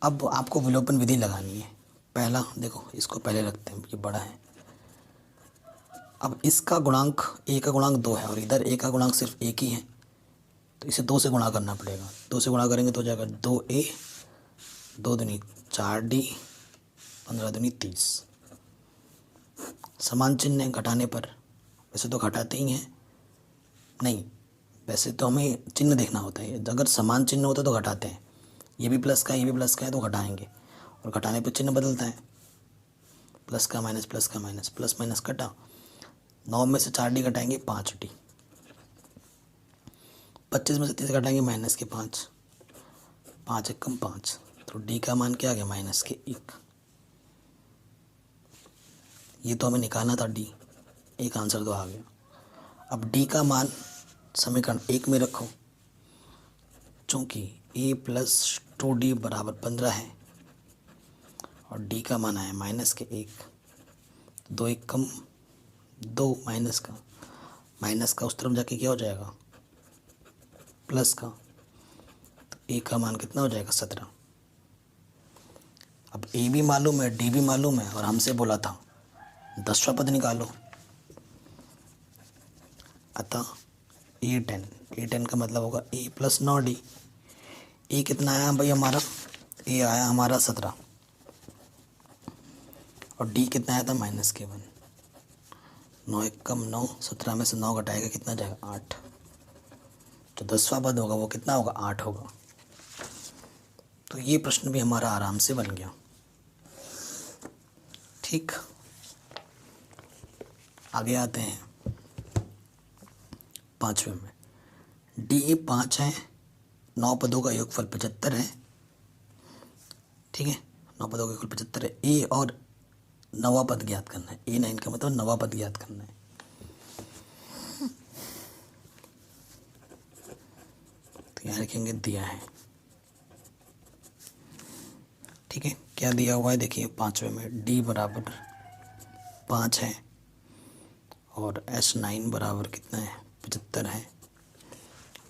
अब आपको विलोपन विधि लगानी है। पहला देखो, इसको पहले रखते हैं, ये बड़ा है। अब इसका गुणांक A का गुणांक 2 है और इधर A का गुणांक सिर्फ 1 ही है, तो इसे 2 से गुणा करना पड़ेगा। 2 से गुणा करेंगे तो हो जाएगा 2A, 2 दूनी 4D, 15 दूनी 30। समान चिन्ह है घटाने पर, वैसे तो घटाते ही हैं, नहीं वैसे तो हमें चिन्ह देखना होता है। अगर समान चिन्ह होता है तो घटाते हैं, ये भी प्लस का है ये भी प्लस का है तो घटाएंगे, और घटाने पर चिन्ह बदलता है। प्लस का माइनस, प्लस का माइनस, प्लस माइनस कटा, 9 में से 4 डी घटाएंगे 5 डी, 25 में से 30 घटाएंगे माइनस के 5, 5 एक कम 5, तो डी का मान क्या आ गया माइनस के 1। ये तो हमें निकालना था डी, एक आंसर तो आ गया। अब डी का मान समीकरण 1 में रखो, चूँकि a प्लस 2d बराबर 15 है और d का मान आया माइनस के 1, 2 एक कम 2, माइनस का उस तरफ जाके क्या हो जाएगा प्लस का, तो a का मान कितना हो जाएगा 17। अब a भी मालूम है, d भी मालूम है और हमसे बोला था 10वां पद निकालो, अतः a10 का मतलब होगा a प्लस 9d। a कितना आया भाई हमारा, a आया हमारा 17 और d कितना आया था माइनस के 1, 9 एक कम 9, 17 में से 9 घटाएगा कितना जाएगा 8, तो 10वां पद होगा वो कितना होगा 8 होगा। तो ये प्रश्न भी हमारा आराम से बन गया। ठीक, आगे आते हैं 5वें में। डी 5 है, 9 पदों का योगफल 75 है। ठीक है, 9 पदों का योगफल 75 है। ए और 9वां पद ज्ञात करना है। A9 का मतलब 9वां पद ज्ञात करना है। तो यहाँ लिखेंगे दिया है। ठीक है, क्या दिया हुआ है देखिए 5वें में D बराबर 5 है और S9 बराबर कितना है 75 है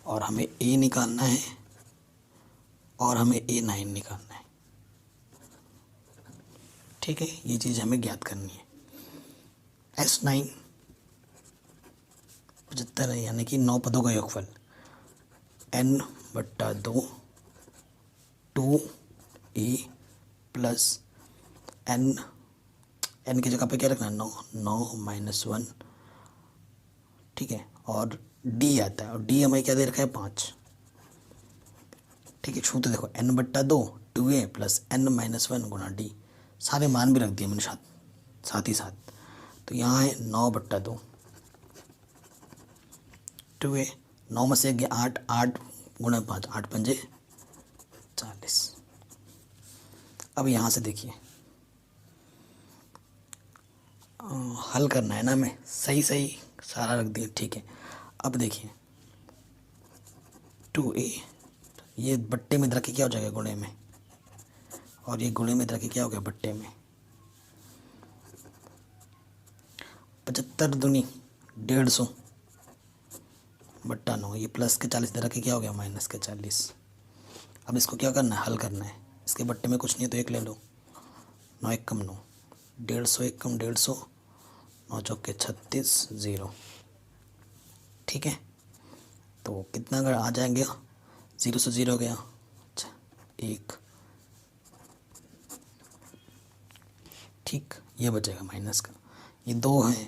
और हमें A निकालना है और हमें A9 निकालना है। ठीक है, ये चीज़ हमें ज्ञात करनी है। S9 75 है यानी कि 9 पदों का योगफल n/2 2a प्लस n की जगह पे क्या रखना है 9 - 1। ठीक है, और d आता है और d हमें क्या दे रखा है 5। ठीक है, छूते देखो n/2 2a प्लस n - 1 गुना d, सारे मान भी रख दिए मैंने साथ ही साथ। तो यहाँ है 9/2 2a, 9 में से 8, 8 गुना 5, 8 पंजे 40। अब यहाँ से देखिए हल करना है ना, हमें सही सारा रख दिया। ठीक है, अब देखिए 2a ये बट्टे में रख के क्या हो जाएगा गुणे में, और ये गुणे में रख के क्या हो गया बट्टे में। 75 दूनी 150 बट्टा 9, ये प्लस के 40 दे रख के क्या हो गया माइनस के 40। अब इसको क्या करना है हल करना है। इसके बट्टे में कुछ नहीं है तो एक ले लो, 9 एक कम 9, 150 एक कम 150, 9 चौके 36 0। ठीक है, तो कितना अगर आ जाएंगे 0 से 0 गया, अच्छा 1। ठीक, ये बचेगा माइनस का, ये 2 है,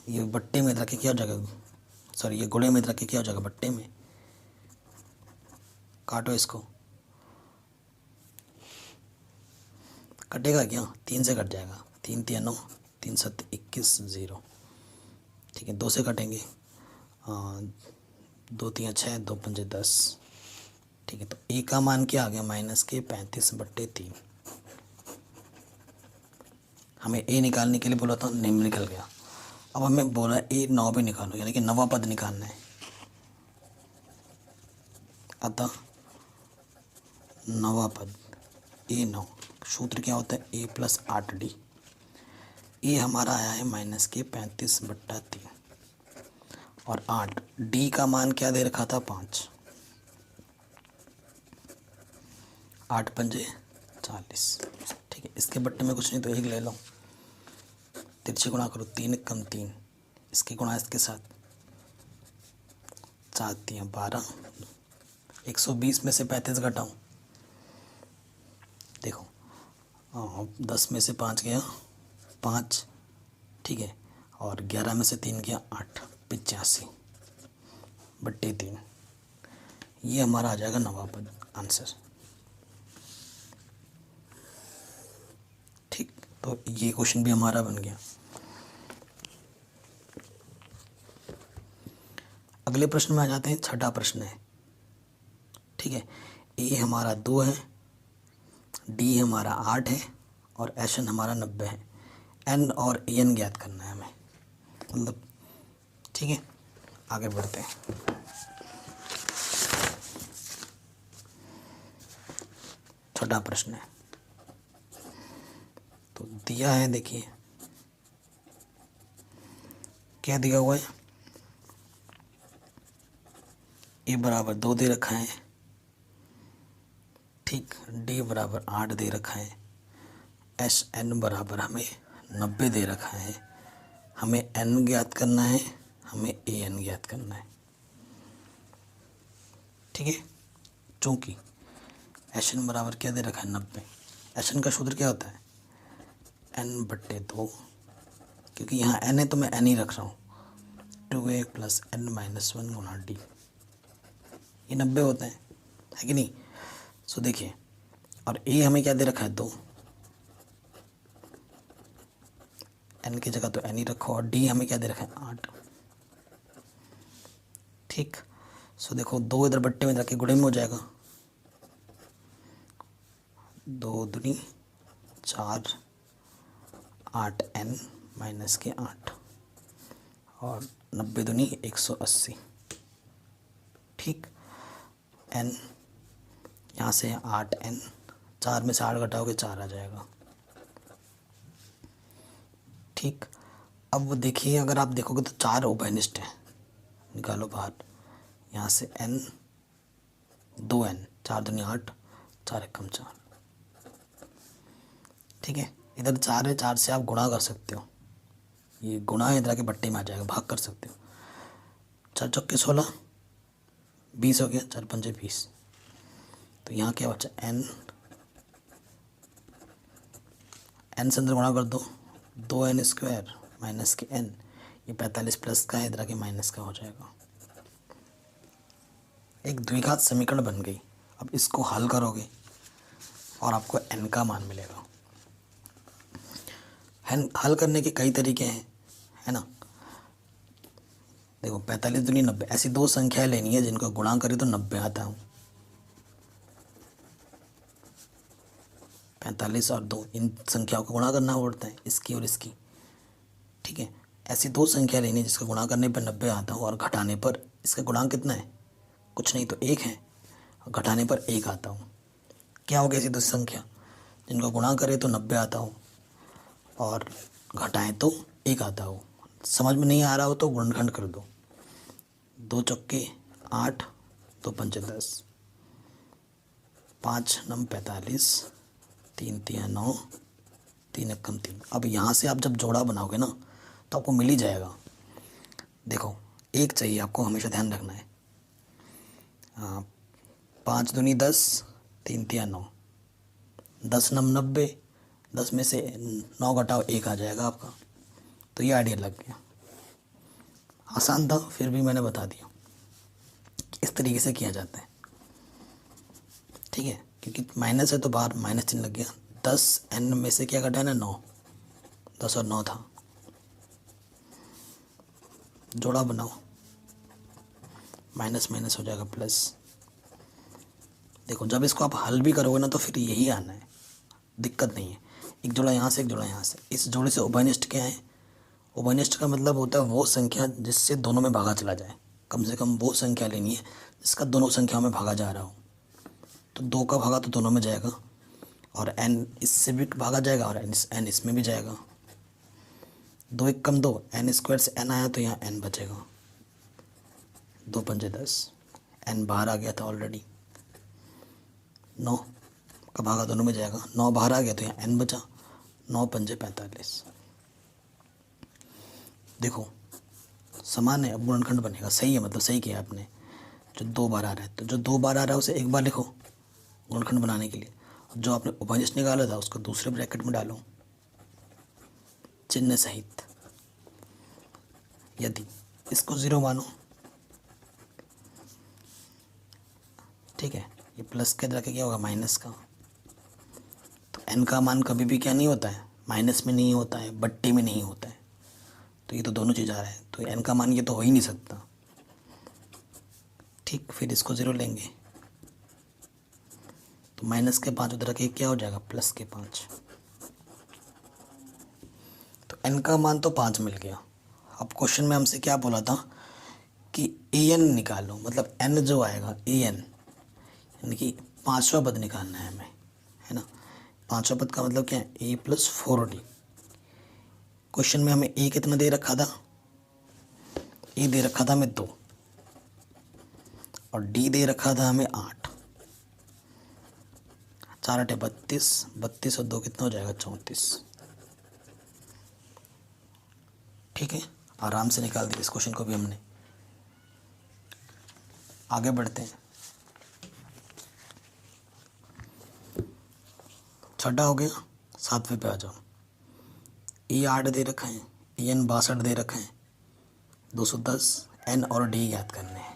ये बट्टे में रख के क्या हो जाएगा, सॉरी ये गुणे में रख के क्या हो जाएगा बट्टे में। काटो इसको, कटेगा क्या 3 से कट जाएगा, 3 × 9 3 × 7 21 0। ठीक है, 2 से कटेंगे 2 × 6 2 × 5 10। ठीक है, तो ए का मान क्या आ गया माइनस के 35/3। हमें ए निकालने के लिए बोला था, नहीं निकल गया। अब हमें बोला ए 9 भी निकालो, यानी कि 9वां पद निकालना है। अतः 9वां पद A9, सूत्र क्या होता है a प्लस 8d। ए हमारा आया है माइनस के 35/3 और 8, डी का मान क्या दे रखा था 5, 8 पंजे 40। ठीक है, इसके बट्टे में कुछ नहीं तो 1 ले लो, तिरछे गुणा करो 3 कम 3, इसके गुणा इसके साथ 7 × 12, 120 में से 35 घटाऊँ, देखो 10 में से 5 गया 5। ठीक है, और 11 में से 3 गया 8, 85/3। ये हमारा आ जाएगा 9वां पद आंसर। ठीक, तो ये क्वेश्चन भी हमारा बन गया। अगले प्रश्न में आ जाते हैं। छठा प्रश्न है, ठीक है। ए हमारा 2 है, डी हमारा 8 है और एस एन हमारा 90 है। एन और ए एन ज्ञात करना है हमें, मतलब ठीक है। आगे बढ़ते हैं। छठा प्रश्न है, तो दिया है, देखिए क्या दिया हुआ है। ए बराबर 2 दे रखा है, ठीक। डी बराबर 8 दे रखा है। एस एन बराबर हमें 90 दे रखा है। हमें एन ज्ञात करना है, हमें ए एन ज्ञात करना है, ठीक है। चूँकि एस एन बराबर क्या दे रखा है 90, एस एन का सूत्र क्या होता है n/2, क्योंकि यहाँ n है तो मैं n ही रख रहा हूँ। 2a + n-1 गुना डी, ये 90 होता है कि नहीं। सो देखिए, और ए हमें क्या दे रखा है 2, n की जगह तो n ही रखो, और डी हमें क्या दे रखा है 8, ठीक। सो देखो 2 इधर बट्टे में रख गुणे में हो जाएगा, 2 दूनी 4, 8n - 8 और 90 दूनी 180, ठीक। n यहाँ से 8n, 4 में से 8 घटाओगे 4 आ जाएगा, ठीक। अब देखिए, अगर आप देखोगे तो 4 उभयनिष्ठ है, निकालो बाहर। यहाँ से n 2n, 4 दूनी 8, 4 एकम 4, ठीक है। इधर 4 है, 4 से आप गुणा कर सकते हो, ये गुणा है इधर के बट्टे में आ जाएगा, भाग कर सकते हो। 4 चौके 16, 20 हो गया, 4 पंजे 20। तो यहाँ क्या बचा n से अंदर गुणा कर दो, 2n² माइनस के n, ये 45 प्लस का है, इधर के माइनस का हो जाएगा। एक द्विघात समीकरण बन गई। अब इसको हल करोगे और आपको n का मान मिलेगा। हल करने के कई तरीके हैं, है ना। देखो 45 दूनी 90, ऐसी 2 संख्याएं लेनी है जिनको गुणा करें तो 90 आता हूँ। 45 और 2, इन संख्याओं को गुणा करना पड़ता है, इसकी और इसकी, ठीक है। ऐसी 2 संख्या लेनी है जिसका गुणा करने पर 90 आता हो और घटाने पर इसका गुणांक कितना है, कुछ नहीं तो 1 है, और घटाने पर 1 आता हो। क्या होगा ऐसी 2 संख्या जिनको गुणा करें तो 90 आता हो और घटाएं तो 1 आता हो। समझ में नहीं आ रहा हो तो गुणनखंड कर दो, 2 चौके 8, 2 पंचे 10, 5 9 45, 3 3 9, 3 एकम 3। अब यहाँ से आप जब जोड़ा बनाओगे ना तो आपको मिल ही जाएगा। देखो 1 चाहिए आपको, हमेशा ध्यान रखना है। 5 दूनी 10, 3 3 9, 10 9 90, 10 में से 9 घटाओ 1 आ जाएगा आपका। तो ये आइडिया लग गया, आसान था, फिर भी मैंने बता दिया इस तरीके से किया जाता है, ठीक है। क्योंकि माइनस है तो बाहर माइनस चिन्ह लग गया। 10 n में से क्या घटाया ना 9, 10 और 9 था, जोड़ा बनाओ, माइनस माइनस हो जाएगा प्लस। देखो जब इसको आप हल भी करोगे ना तो फिर यही आना है, दिक्कत नहीं है। एक जोड़ा यहाँ से, एक जोड़ा यहाँ से। इस जोड़े से उभयनिष्ठ क्या है, उभयनिष्ठ का मतलब होता है वो संख्या जिससे दोनों में भागा चला जाए। कम से कम वो संख्या लेनी है जिसका दोनों संख्याओं में भागा जा रहा हो। तो 2 का भागा तो दोनों में जाएगा, और n इससे भी भागा जाएगा, और n इसमें भी जाएगा। 2 एकम 2, n² से n आया तो यहाँ n बचेगा, 2 पंजे 10, n बाहर आ गया था ऑलरेडी। 9 का भागा दोनों में जाएगा, 9 बाहर आ गया तो यहाँ n बचा, 9 पंजे 45। देखो समान है, अब गुणनखंड बनेगा, सही है, मतलब सही किया आपने। जो 2 बार आ रहा है तो जो 2 बार आ रहा है उसे एक बार लिखो गुणनखंड बनाने के लिए। जो आपने उभयनिष्ठ निकाला था उसको दूसरे ब्रैकेट में डालो चिन्ह सहित। यदि इसको 0 मानो, ठीक है, ये प्लस के इधर क्या होगा माइनस का। तो n का मान कभी भी क्या नहीं होता है, माइनस में नहीं होता है, बट्टे में नहीं होता है, तो ये तो दोनों चीज़ आ रहा है, तो n का मान ये तो हो ही नहीं सकता। ठीक, फिर इसको ज़ीरो लेंगे तो माइनस के 5 उधर रखे क्या हो जाएगा, प्लस के 5। तो n का मान तो 5 मिल गया। अब क्वेश्चन में हमसे क्या बोला था कि an निकालो, मतलब n जो आएगा an, यानी कि पाँचवा पद निकालना है हमें, है ना। पाँचवा पद का मतलब क्या है, a प्लस 4d। क्वेश्चन में हमें a कितना दे रखा था, a दे रखा था हमें 2 और d दे रखा था हमें 8। 4 8 32, 32 और 2 कितना हो जाएगा, 34। ठीक है, आराम से निकाल दिया इस क्वेश्चन को भी हमने। आगे बढ़ते हैं, छठा हो गया, सातवें पे आ जाओ। e 8 दे रखा है, en 62 दे रखा है, 210, n और d याद करने हैं।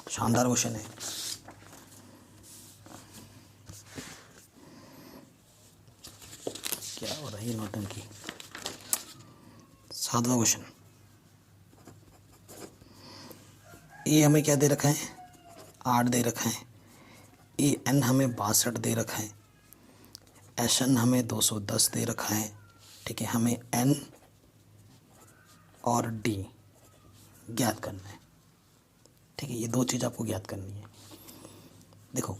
शानदार क्वेश्चन है। क्या हो रहा है नौटंकी। सातवां क्वेश्चन, ए हमें क्या दे रखा है, 8 दे रखा है, ए एन हमें 62 दे रखा है, एस एन हमें 210 दे रखा है। ठीक है, हमें एन और डी ज्ञात करना है। ठीक है, ये दो चीज़ आपको ज्ञात करनी है। देखो,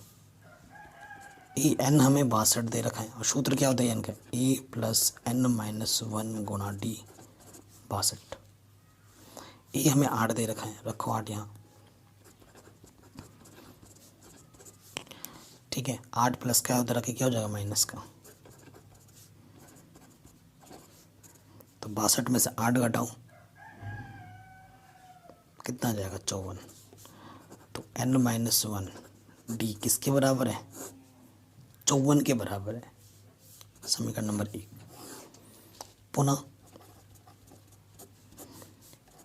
ए एन हमें 62 दे रखा है और सूत्र क्या होता है एन का, ए प्लस एन माइनस 1 गुणा डी 62। ए हमें 8 दे रखा है, रखो 8 यहाँ। ठीक है, 8 प्लस का उधर रखे क्या हो जाएगा, माइनस का। तो 62 में से 8 घटाओ कितना आ जाएगा, 54। तो n माइनस 1 डी किसके बराबर है, 54 के बराबर है। समीकरण नंबर 1। पुनः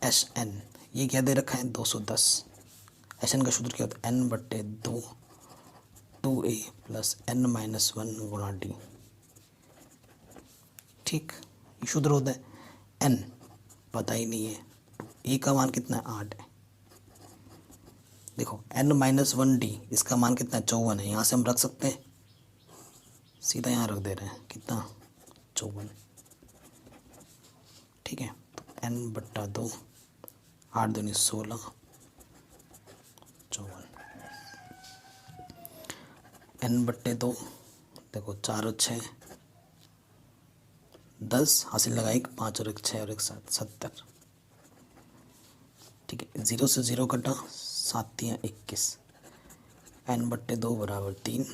एस एन ये क्या दे रखा है, 210। एस एन का सूत्र क्या होता है, n बट्टे 2 2a प्लस n माइनस 1 गुणा डी। ठीक, ये सूत्र होता है। n पता ही नहीं है, a का मान कितना है, 8 है। देखो n माइनस 1 डी, इसका मान कितना है, 54 है। यहाँ से हम रख सकते हैं, सीधा यहाँ रख दे रहे हैं, कितना, 54। ठीक है, तो n बट्टा 2, 8 दूनी 16, 54। n बट्टे 2, देखो 4 और 6 10, हासिल लगाई 5 और 1 6 और 1 7, 70। ठीक है, 0 से 0 कटा, 7 या 21। n बट्टे 2 बराबर 3,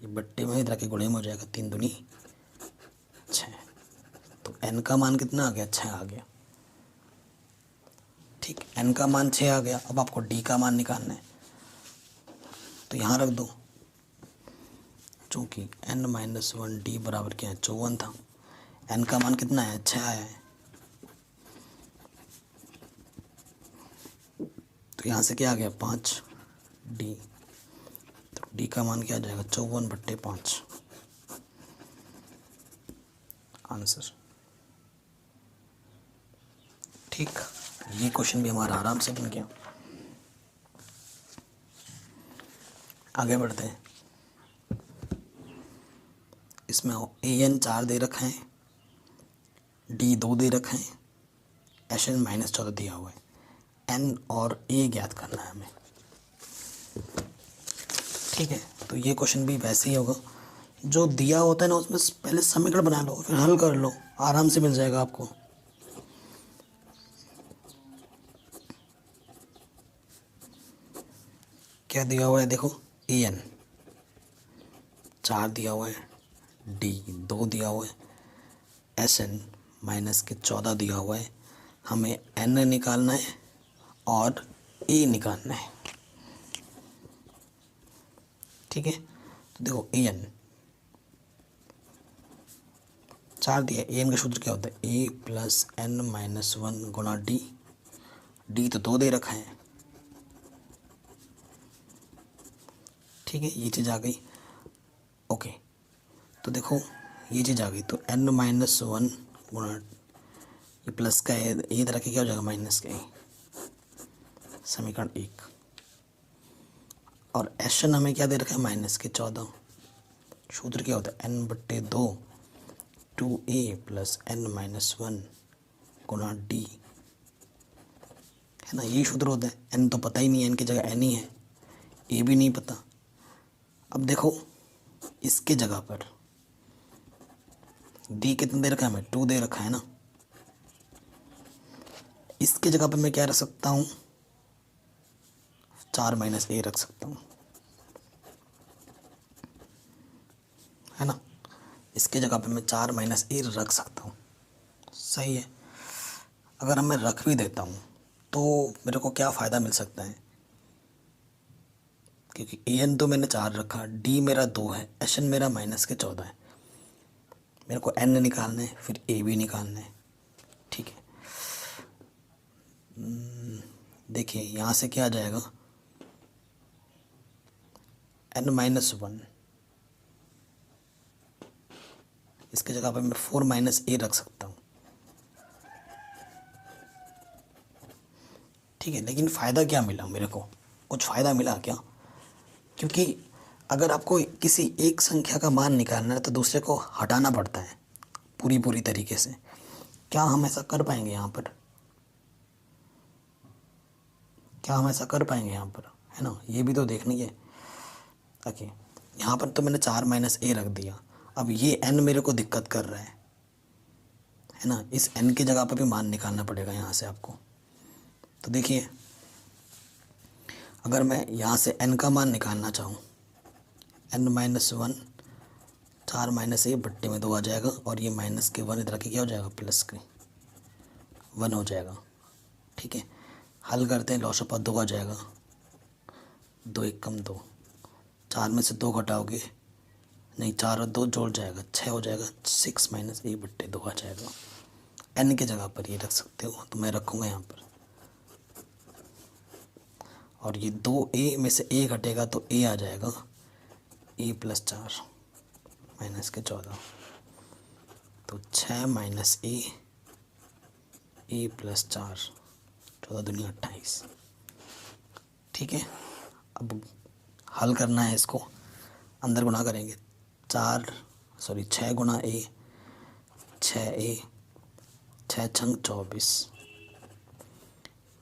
ये बट्टे में इधर के गुणे में हो जाएगा, 3 दूनी 6। तो n का मान कितना आ गया, 6 आ गया। ठीक, n का मान 6 आ गया। अब आपको d का मान निकालना है, तो यहाँ रख दो, चूँकि n माइनस 1 डी बराबर क्या है, 54 था। n का मान कितना है, 6 आया है। तो यहाँ से क्या आ गया, 5 डी। तो डी का मान क्या आ जाएगा, 54 बट्टे 5 आंसर। ठीक, ये क्वेश्चन भी हमारा आराम से बन गया। आगे बढ़ते हैं। इसमें ए एन 4 दे रखा है, डी 2 दे रखा है, एस एन माइनस 14 दिया हुआ है। एन और ए ज्ञात करना है हमें। ठीक है, तो ये क्वेश्चन भी वैसे ही होगा, जो दिया होता है ना उसमें पहले समीकरण बना लो, फिर हल कर लो, आराम से मिल जाएगा आपको। क्या दिया हुआ है, देखो ए एन 4 दिया हुआ है, डी 2 दिया हुआ है, एस एन माइनस के 14 दिया हुआ है। हमें एन निकालना है और ए निकालना है। ठीक है, तो देखो ए एन 4 दिया, ए एन का सूत्र क्या होता है, ए प्लस एन माइनस 1 गुणा डी। डी तो 2 दे रखा है। ठीक है, ये चीज़ आ गई। ओके, तो देखो ये चीज़ आ गई। तो n-1 गुणा ये प्लस का है, ये इधर के क्या हो जाएगा माइनस का, समीकरण 1। और एशन हमें क्या दे रखा है, -14। सूत्र क्या होता है, n/2 2a + n-1 गुणा d, है ना, यही सूत्र होता है। n तो पता ही नहीं है, n की जगह n ही है, a भी नहीं पता। अब देखो इसके जगह पर d कितना दे रखा है हमें, 2 दे रखा है ना। इसके जगह पर मैं क्या रख सकता हूँ, 4 - a रख सकता हूँ, है ना। इसके जगह पे मैं 4 - a रख सकता हूँ, सही है। अगर मैं रख भी देता हूँ तो मेरे को क्या फ़ायदा मिल सकता है, क्योंकि an तो मैंने 4 रखा, d मेरा 2 है, एशन मेरा -14 है। मेरे को n निकालना है, फिर a भी निकालना है, ठीक है। देखिए यहाँ से क्या आ जाएगा, n-1, इसके जगह पर मैं 4 - a रख सकता हूँ, ठीक है। लेकिन फ़ायदा क्या मिला मेरे को, कुछ फ़ायदा मिला क्या, क्योंकि अगर आपको किसी एक संख्या का मान निकालना है तो दूसरे को हटाना पड़ता है पूरी तरीके से। क्या हम ऐसा कर पाएंगे यहाँ पर, क्या हम ऐसा कर पाएंगे यहाँ पर, है ना, ये भी तो देखनी है। ओके, यहाँ पर तो मैंने 4 - a रख दिया। अब ये n मेरे को दिक्कत कर रहा है ना, इस n की जगह पर भी मान निकालना पड़ेगा यहाँ से आपको। तो देखिए अगर मैं यहाँ से n का मान निकालना चाहूँ, n-1 4 - a बट्टे में 2 आ जाएगा, और ये माइनस के 1 इधर के क्या हो जाएगा, प्लस के 1 हो जाएगा, ठीक है। हल करते हैं, लॉस ऑफ 2 आ जाएगा, 2 1 कम 2, 4 में से 2 घटाओगे, नहीं 4 और 2 जोड़ जाएगा, 6 हो जाएगा, 6 - a बट्टे 2 आ जाएगा। n की जगह पर ये रख सकते हो, तो मैं रखूँगा यहाँ पर। और ये 2a में से a घटेगा तो a आ जाएगा, a + 4 माइनस के 14, तो 6 - a + 4, 14 दूनी 28, ठीक है। अब हल करना है इसको, अंदर गुणा करेंगे, 6 गुणा a, 6a, 6 छंग 24,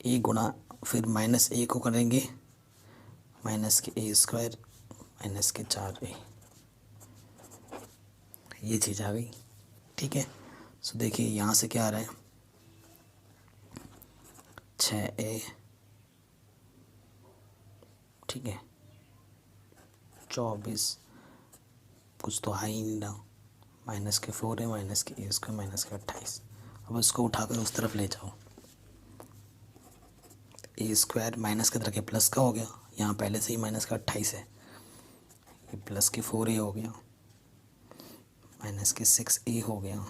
a गुणा, फिर -a को करेंगे माइनस के a² माइनस के 4a, ये चीज़ आ गई, ठीक है। सो देखिए यहाँ से क्या आ रहा है, 6a, ठीक है, 24, कुछ तो आ ही नहीं रहा, माइनस के 4 है, माइनस के a² माइनस के 28। अब इसको उठाकर उस तरफ ले जाओ, a² माइनस के तरह के प्लस का हो गया, यहाँ पहले से ही माइनस का 28 है, ये प्लस के 4a हो गया, माइनस के 6a हो गया,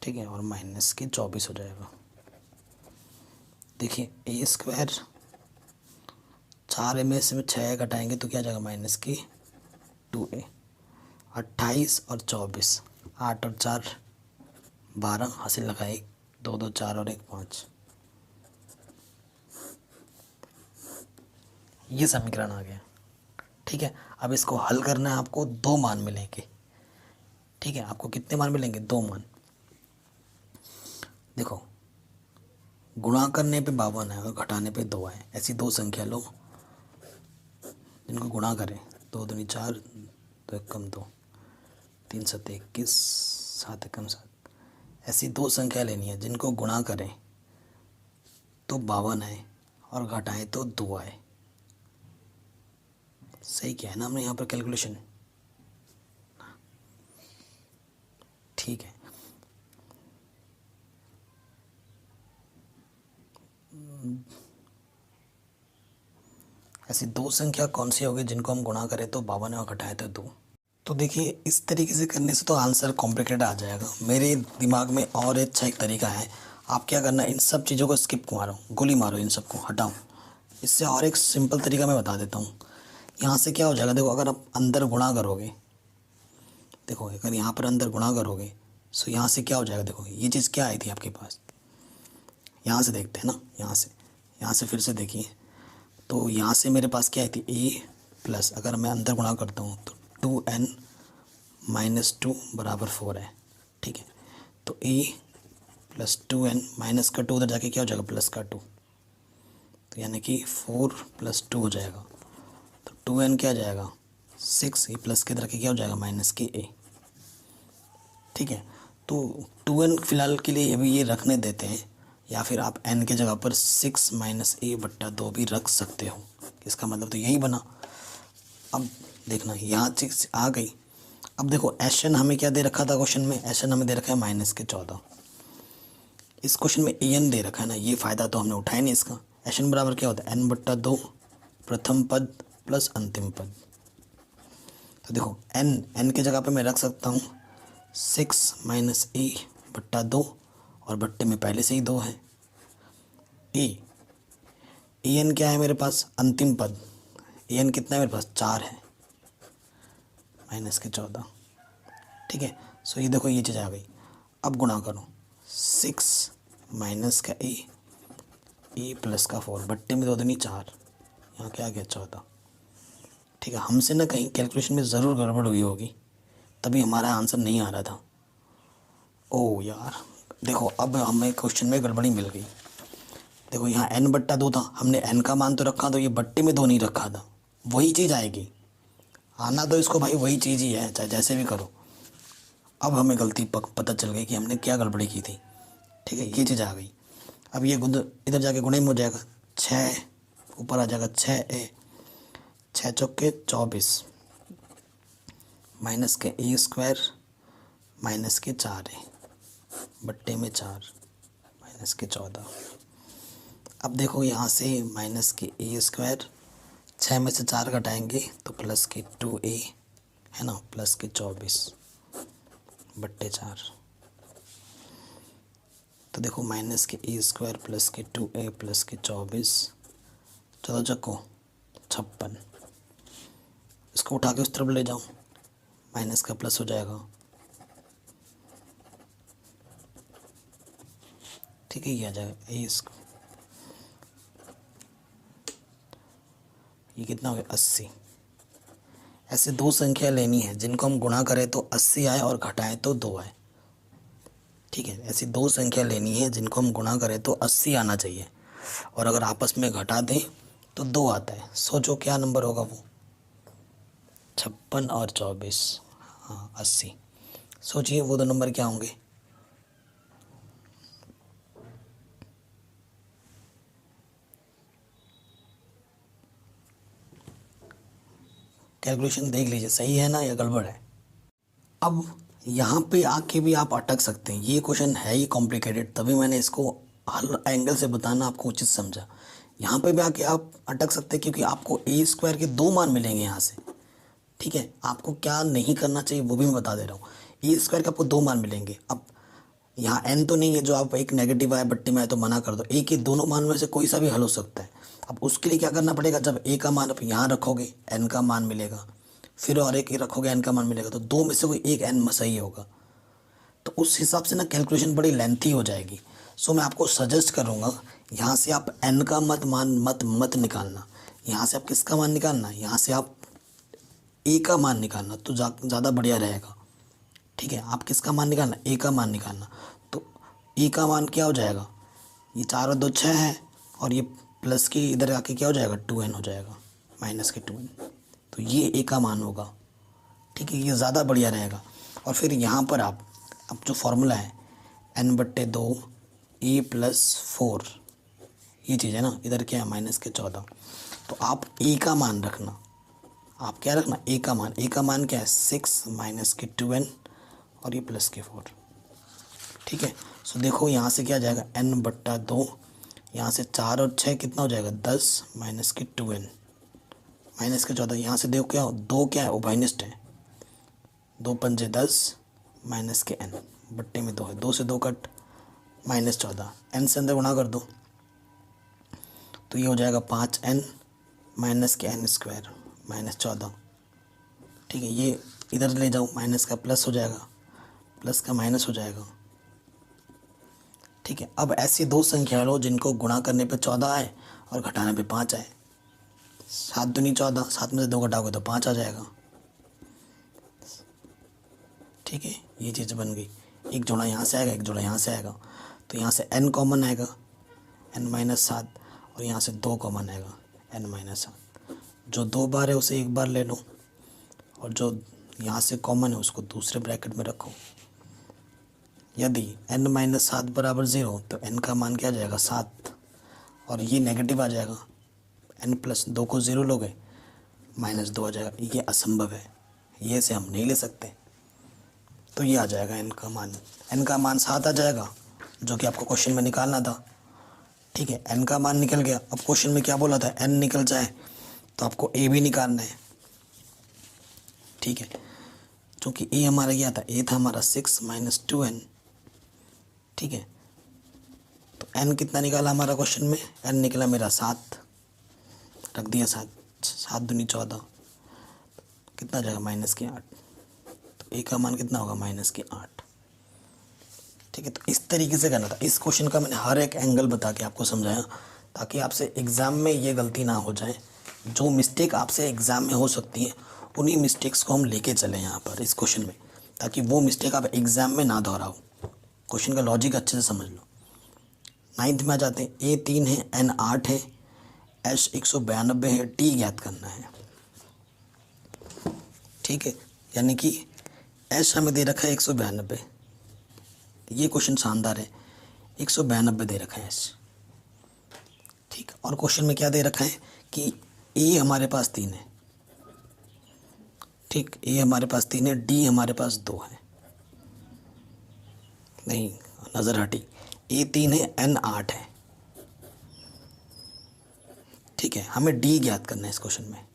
ठीक है, और माइनस के 24 हो जाएगा। देखिए a², 4 में से 6 घटाएंगे तो क्या जाएगा, माइनस की 2a, 28 और 24, 8 और 4 12, हासिल लगाए 2 2 4 और 1 5, ये समीकरण आ गया, ठीक है। अब इसको हल करना है आपको, 2 मान मिलेंगे, ठीक है। आपको कितने मान मिलेंगे, 2 मान। देखो गुणा करने पे 52 है और घटाने पे 2 है, ऐसी 2 संख्या लो जिनको गुणा करें, 2 दूनी 4, 2 1 कम 2, 3 7 21, 7 1 7, ऐसी 2 संख्या लेनी है जिनको गुणा करें तो 52 आए और घटाएं तो 2 आए। सही किया है ना हमने यहाँ पर कैलकुलेशन, ठीक है। ऐसी 2 संख्या कौन सी होगी जिनको हम गुणा करें तो 52 और घटाएं तो 2। तो देखिए इस तरीके से करने से तो आंसर कॉम्प्लिकेटेड आ जाएगा। मेरे दिमाग में और अच्छा एक तरीका है, आप क्या करना, इन सब चीज़ों को स्किप मारो, गोली मारो, इन सबको हटाओ। इससे और एक सिंपल तरीका मैं बता देता हूँ यहाँ से क्या हो जाएगा, देखो अगर आप अंदर गुणा करोगे, देखो अगर यहाँ पर अंदर गुणा करोगे सो यहाँ से क्या हो जाएगा, देखो ये चीज़ क्या आई थी आपके पास, यहाँ से देखते हैं ना, यहाँ से फिर से देखिए, तो यहाँ से मेरे पास क्या आई थी ए प्लस, अगर मैं अंदर गुणा करता हूँ तो 2n माइनस 2 बराबर 4 है। ठीक है, तो ए प्लस 2n माइनस का 2 उधर जाके क्या हो जाएगा, प्लस का 2, तो यानी कि 4 प्लस 2 हो जाएगा, तो 2n क्या आ जाएगा 6, ये प्लस के इधर के क्या हो जाएगा माइनस के ए। ठीक है, तो 2n फिलहाल के लिए अभी ये रखने देते हैं, या फिर आप n के जगह पर 6 माइनस ए बट्टा 2 भी रख सकते हो। इसका मतलब तो यही बना। अब देखना यहाँ चीज आ गई। अब देखो एशन हमें क्या दे रखा था क्वेश्चन में, एशन हमें दे रखा है माइनस के 14। इस क्वेश्चन में एन दे रखा है ना, ये फ़ायदा तो हमने उठाया नहीं इसका। एशन बराबर क्या होता है, n बट्टा 2 प्रथम पद प्लस अंतिम पद। तो देखो n के जगह पे मैं रख सकता हूँ 6 माइनस ए बट्टा 2, और बट्टे में पहले से ही 2 है। एन क्या है मेरे पास, अंतिम पद, एन कितना है मेरे पास 4 है, माइनस के 14। ठीक है, सो ये देखो ये चीज़ आ गई। अब गुणा करो 6 माइनस का ए प्लस का 4, बट्टे में 2 दूनी 4, यहाँ क्या आ गया 14। ठीक है, हमसे ना कहीं कैलकुलेशन में ज़रूर गड़बड़ हुई होगी, तभी हमारा आंसर नहीं आ रहा था। ओ यार देखो, अब हमें क्वेश्चन में गड़बड़ी मिल गई। देखो यहाँ n बट्टा 2 था, हमने n का मान तो रखा, तो ये बट्टे में 2 नहीं रखा था, वही चीज़ आएगी। आना तो इसको भाई वही चीज़ ही है, चाहे जैसे भी करो। अब हमें गलती पता चल गई कि हमने क्या गड़बड़ी की थी। ठीक है, ये चीज़ आ गई। अब ये इधर जाके गुणे में हो जाएगा, 6 ऊपर आ जाएगा 6a, 6 चौके 24 माइनस के ए स्क्वायर माइनस के 4a बट्टे में 4 माइनस के 14। अब देखो यहाँ से माइनस के ए स्क्वायर, 6 में से 4 घटाएंगे तो प्लस के 2a है ना, प्लस के 24 बट्टे 4। तो देखो माइनस के ए स्क्वायर प्लस के 2a प्लस के 24, 14 चक्को 56, इसको उठा के उस तरफ ले जाओ, माइनस का प्लस हो जाएगा। ठीक है, ये आ जाएगा ए स्क्वायर, ये कितना हो गया 80। ऐसे दो संख्या लेनी है जिनको हम गुणा करें तो 80 आए और घटाएं तो 2 आए। ठीक है, ऐसी दो संख्या लेनी है जिनको हम गुणा करें तो 80 आना चाहिए, और अगर आपस में घटा दें तो 2 आता है। सोचो क्या नंबर होगा वो, 56 और 24, हाँ 80। सोचिए वो दो नंबर क्या होंगे। कैलकुलेशन देख लीजिए सही है ना या गड़बड़ है। अब यहाँ पे आके भी आप अटक सकते हैं, ये क्वेश्चन है ही कॉम्प्लिकेटेड, तभी मैंने इसको हर एंगल से बताना आपको उचित समझा। यहाँ पे भी आके आप अटक सकते हैं क्योंकि आपको ए स्क्वायर के 2 मान मिलेंगे यहाँ से। ठीक है, आपको क्या नहीं करना चाहिए वो भी मैं बता दे रहा हूँ। ए स्क्वायर के आपको 2 मान मिलेंगे। अब यहाँ एन तो नहीं है, जो आप एक नेगेटिव आए बट्टे में आए तो मना कर दो, ए के दोनों मान में से कोई सा भी हल हो सकता है। अब उसके लिए क्या करना पड़ेगा, जब ए का मान आप यहाँ रखोगे एन का मान मिलेगा, फिर और एक रखोगे एन का मान मिलेगा, तो 2 में से कोई एक एन सही होगा। तो उस हिसाब से ना कैलकुलेशन बड़ी लेंथी हो जाएगी। सो मैं आपको सजेस्ट करूँगा, यहाँ से आप एन का मत निकालना, यहाँ से आप किसका मान निकालना, यहाँ से आप ए का मान निकालना तो ज़्यादा बढ़िया रहेगा। ठीक है, आप किसका मान निकालना, ए का मान निकालना। तो ए का मान क्या हो जाएगा, ये 4 और 2 6 है, और ये प्लस की इधर आके क्या हो जाएगा 2n हो जाएगा, माइनस के 2n, तो ये ए का मान होगा। ठीक है, ये ज़्यादा बढ़िया रहेगा। और फिर यहाँ पर आप अब जो फॉर्मूला है n बट्टे 2 ए प्लस 4, ये चीज़ है ना, इधर क्या है माइनस के 14, तो आप ए का मान रखना। आप क्या रखना, ए का मान, ए का मान क्या है 6 माइनस के 2n और ये प्लस के 4। ठीक है, सो देखो यहाँ से क्या जाएगा n बट्टा 2, यहाँ से 4 और 6 कितना हो जाएगा 10 माइनस के 2n माइनस के 14। यहाँ से देखो क्या हो, 2 क्या है उभयनिष्ठ है, 2 पंजे 10 माइनस के n बट्टे में 2 है, 2 से 2 कट माइनस 14, n से अंदर गुणा कर दो तो ये हो जाएगा 5n माइनस के n स्क्वायर -14। ठीक है, ये इधर ले जाओ, माइनस का प्लस हो जाएगा, प्लस का माइनस हो जाएगा। ठीक है, अब ऐसी दो संख्या लो जिनको गुणा करने पे 14 आए और घटाने पे 5 आए। 7 दूनी 14, 7 में से 2 घटाओगे तो 5 आ जाएगा। ठीक है, ये चीज़ बन गई। एक जोड़ा यहाँ से आएगा, एक जोड़ा यहाँ से आएगा, तो यहाँ से n कॉमन आएगा, n-7, और यहाँ से 2 कॉमन आएगा, n-7। जो 2 बार है उसे एक बार ले लो, और जो यहाँ से कॉमन है उसको दूसरे ब्रैकेट में रखो। यदि n-7 बराबर 0 तो n का मान क्या आ जाएगा, 7, और ये नेगेटिव आ जाएगा। n+2 को 0 लोगे, -2 आ जाएगा। ये असंभव है, ये से हम नहीं ले सकते, तो ये आ जाएगा n का मान 7 आ जाएगा, जो कि आपको क्वेश्चन में निकालना था। ठीक है, n का मान निकल गया। अब क्वेश्चन में क्या बोला था, n निकल जाए तो आपको a भी निकालना है। ठीक है, क्योंकि a हमारा क्या था, a था हमारा 6 - 2n। ठीक है, तो n कितना निकाला हमारा क्वेश्चन में, n निकला मेरा 7, रख दिया 7, 7 दूनी 14, कितना जाएगा, -8। तो a का मान कितना होगा, -8। ठीक है, तो इस तरीके से करना था। इस क्वेश्चन का मैंने हर एक एंगल बता के आपको समझाया, ताकि आपसे एग्ज़ाम में ये गलती ना हो जाए। जो मिस्टेक आपसे एग्ज़ाम में हो सकती है, उन्हीं मिस्टेक्स को हम लेके चलें यहाँ पर इस क्वेश्चन में, ताकि वो मिस्टेक आप एग्ज़ाम में ना दोहराओ। क्वेश्चन का लॉजिक अच्छे से समझ लो। 9th में आ जाते हैं। A 3 है, N 8 है, H 192 है, T ज्ञात करना है। ठीक है, यानी कि H हमें दे रखा है 192। ये क्वेश्चन शानदार है, 192 दे रखा है H। ठीक, और क्वेश्चन में क्या दे रखा है कि A हमारे पास 3 है। ठीक, A हमारे पास 3 है, D हमारे पास 2 है। नहीं, नज़र हटी। A 3 है, N 8 है। ठीक है, हमें D ज्ञात करना है इस क्वेश्चन में।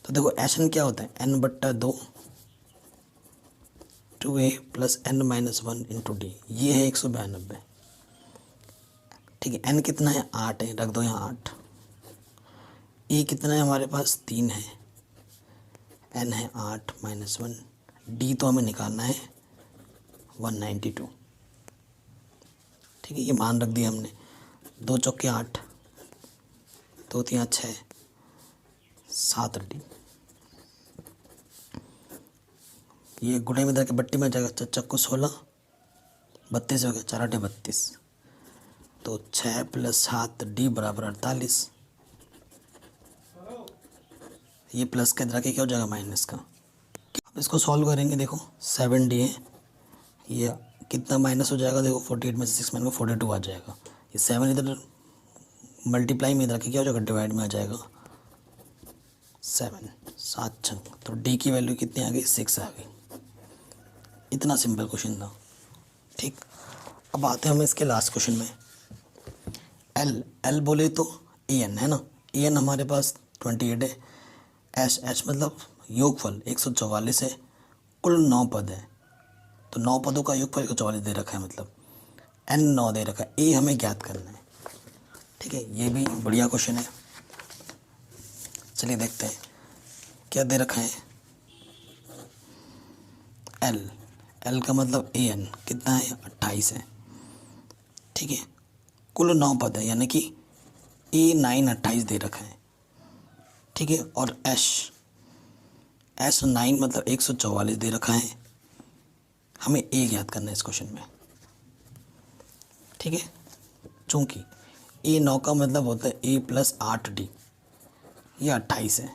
तो देखो Hn क्या होता है, n/2 2a + n-1 × d। ये है 192। ठीक है, n कितना है, 8 है, रख दो यहाँ 8। a कितना है हमारे पास, 3 है, n है 8 - 1, d तो हमें निकालना है 192। ठीक है, ये मान रख दिया हमने। 2 चौके 8, 2 3 6, 7 d। ये गुणे में के बट्टी में जाएगा, चच्चक को 16, 32 हो गया, 4 8 32। तो 6 + 7 d बराबर 48। ये प्लस के इधर के क्या हो जाएगा, माइनस का। अब इसको सॉल्व करेंगे। देखो 7d है, ये कितना माइनस हो जाएगा, देखो 48 में से 6 माइनस 42 आ जाएगा। ये 7 इधर मल्टीप्लाई में इधर के क्या हो जाएगा, डिवाइड में आ जाएगा 7, 7 छंग। तो d की वैल्यू कितनी आ गई, 6 आ गई। इतना सिंपल क्वेश्चन था। ठीक, अब आते हैं हम इसके लास्ट क्वेश्चन में। L बोले तो an है ना, an हमारे पास 28 है, H मतलब योगफल 144 है, कुल 9 पद है। तो 9 पदों का योगफल 144 दे रखा है, मतलब n 9 दे रखा है। a हमें ज्ञात करना है। ठीक है, ये भी बढ़िया क्वेश्चन है। चलिए देखते हैं क्या दे रखा है। L का मतलब an कितना है, 28 है। ठीक है, कुल 9 पद है, यानी कि A9 28 दे रखा है। ठीक है, और S9 मतलब 144 दे रखा है। हमें A ज्ञात करना है इस क्वेश्चन में। ठीक है, चूँकि A9 का मतलब होता है A + 8D, ये 28 है।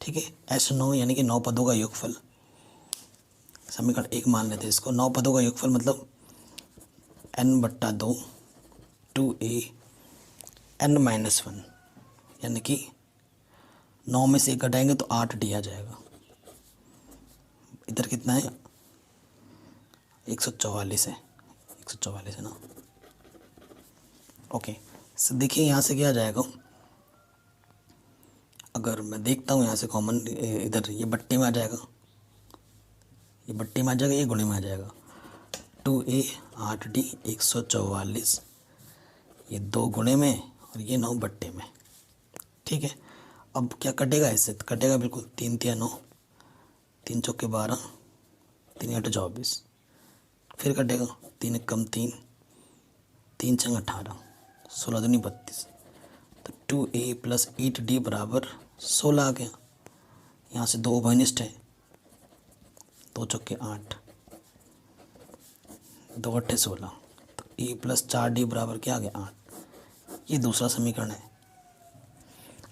ठीक है, S9 यानी कि 9 पदों का योगफल। समीकरण 1 मान लेते हैं इसको। 9 पदों का योगफल मतलब n/2 2a n-1, यानी कि 9 में से 1 घटाएंगे तो 8d आ जाएगा। इधर कितना है, 144 है, 144 है ना। ओके, सो देखिए यहाँ से क्या आ जाएगा। अगर मैं देखता हूँ यहाँ से कॉमन, इधर ये बट्टे में आ जाएगा, ये बट्टे में आ जाएगा, ये गुणे में आ जाएगा। 2a 8d 144, ये 2 गुणे में और ये 9 बट्टे में। ठीक है, अब क्या कटेगा इससे? तो कटेगा बिल्कुल, 3 तिया 9, 3 चौके 12, 3 8 24, फिर कटेगा 3 एक कम 3, 3 छंग 18, 16 दूनी 32। तो 2a प्लस 8d बराबर 16 आ गया। यहाँ से 2 उभयनिष्ठ है, 2 चौके 8, 2 अट्ठे 16, तो a प्लस 4d बराबर क्या आ गया? 8। ये दूसरा समीकरण है।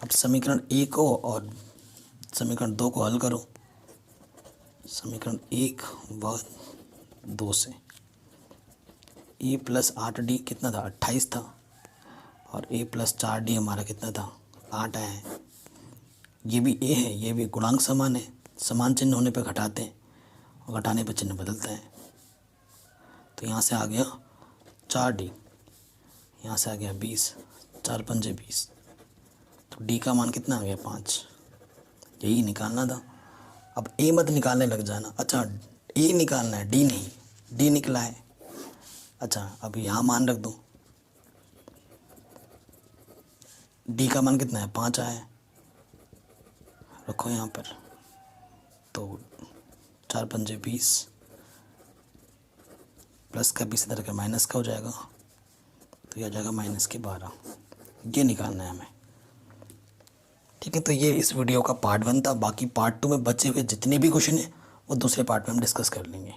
अब समीकरण 1 को और समीकरण 2 को हल करो। समीकरण 1 व 2 से a प्लस 8d कितना था? 28 था, और a प्लस 4d हमारा कितना था? 8 आया है। ये भी a है, ये भी गुणांक समान है, समान चिन्ह होने पर घटाते हैं और घटाने पर चिन्ह बदलता है। तो यहाँ से आ गया 4d, यहाँ से आ गया 20, 4 पंजे 20, तो d का मान कितना आ गया? 5। यही निकालना था। अब a मत निकालने लग जाना। अच्छा, a निकालना है, d नहीं। d निकला है। अच्छा, अब यहाँ मान रख दो, d का मान कितना है? 5 आया है, रखो यहाँ पर। तो 4 पंजे 20, प्लस का 20 इधर का माइनस का हो जाएगा, तो यह आ जाएगा -12। ये निकालना है हमें। ठीक है, तो ये इस वीडियो का पार्ट 1 था। बाकी पार्ट 2 में बचे हुए जितने भी क्वेश्चन हैं वो दूसरे पार्ट में हम डिस्कस कर लेंगे।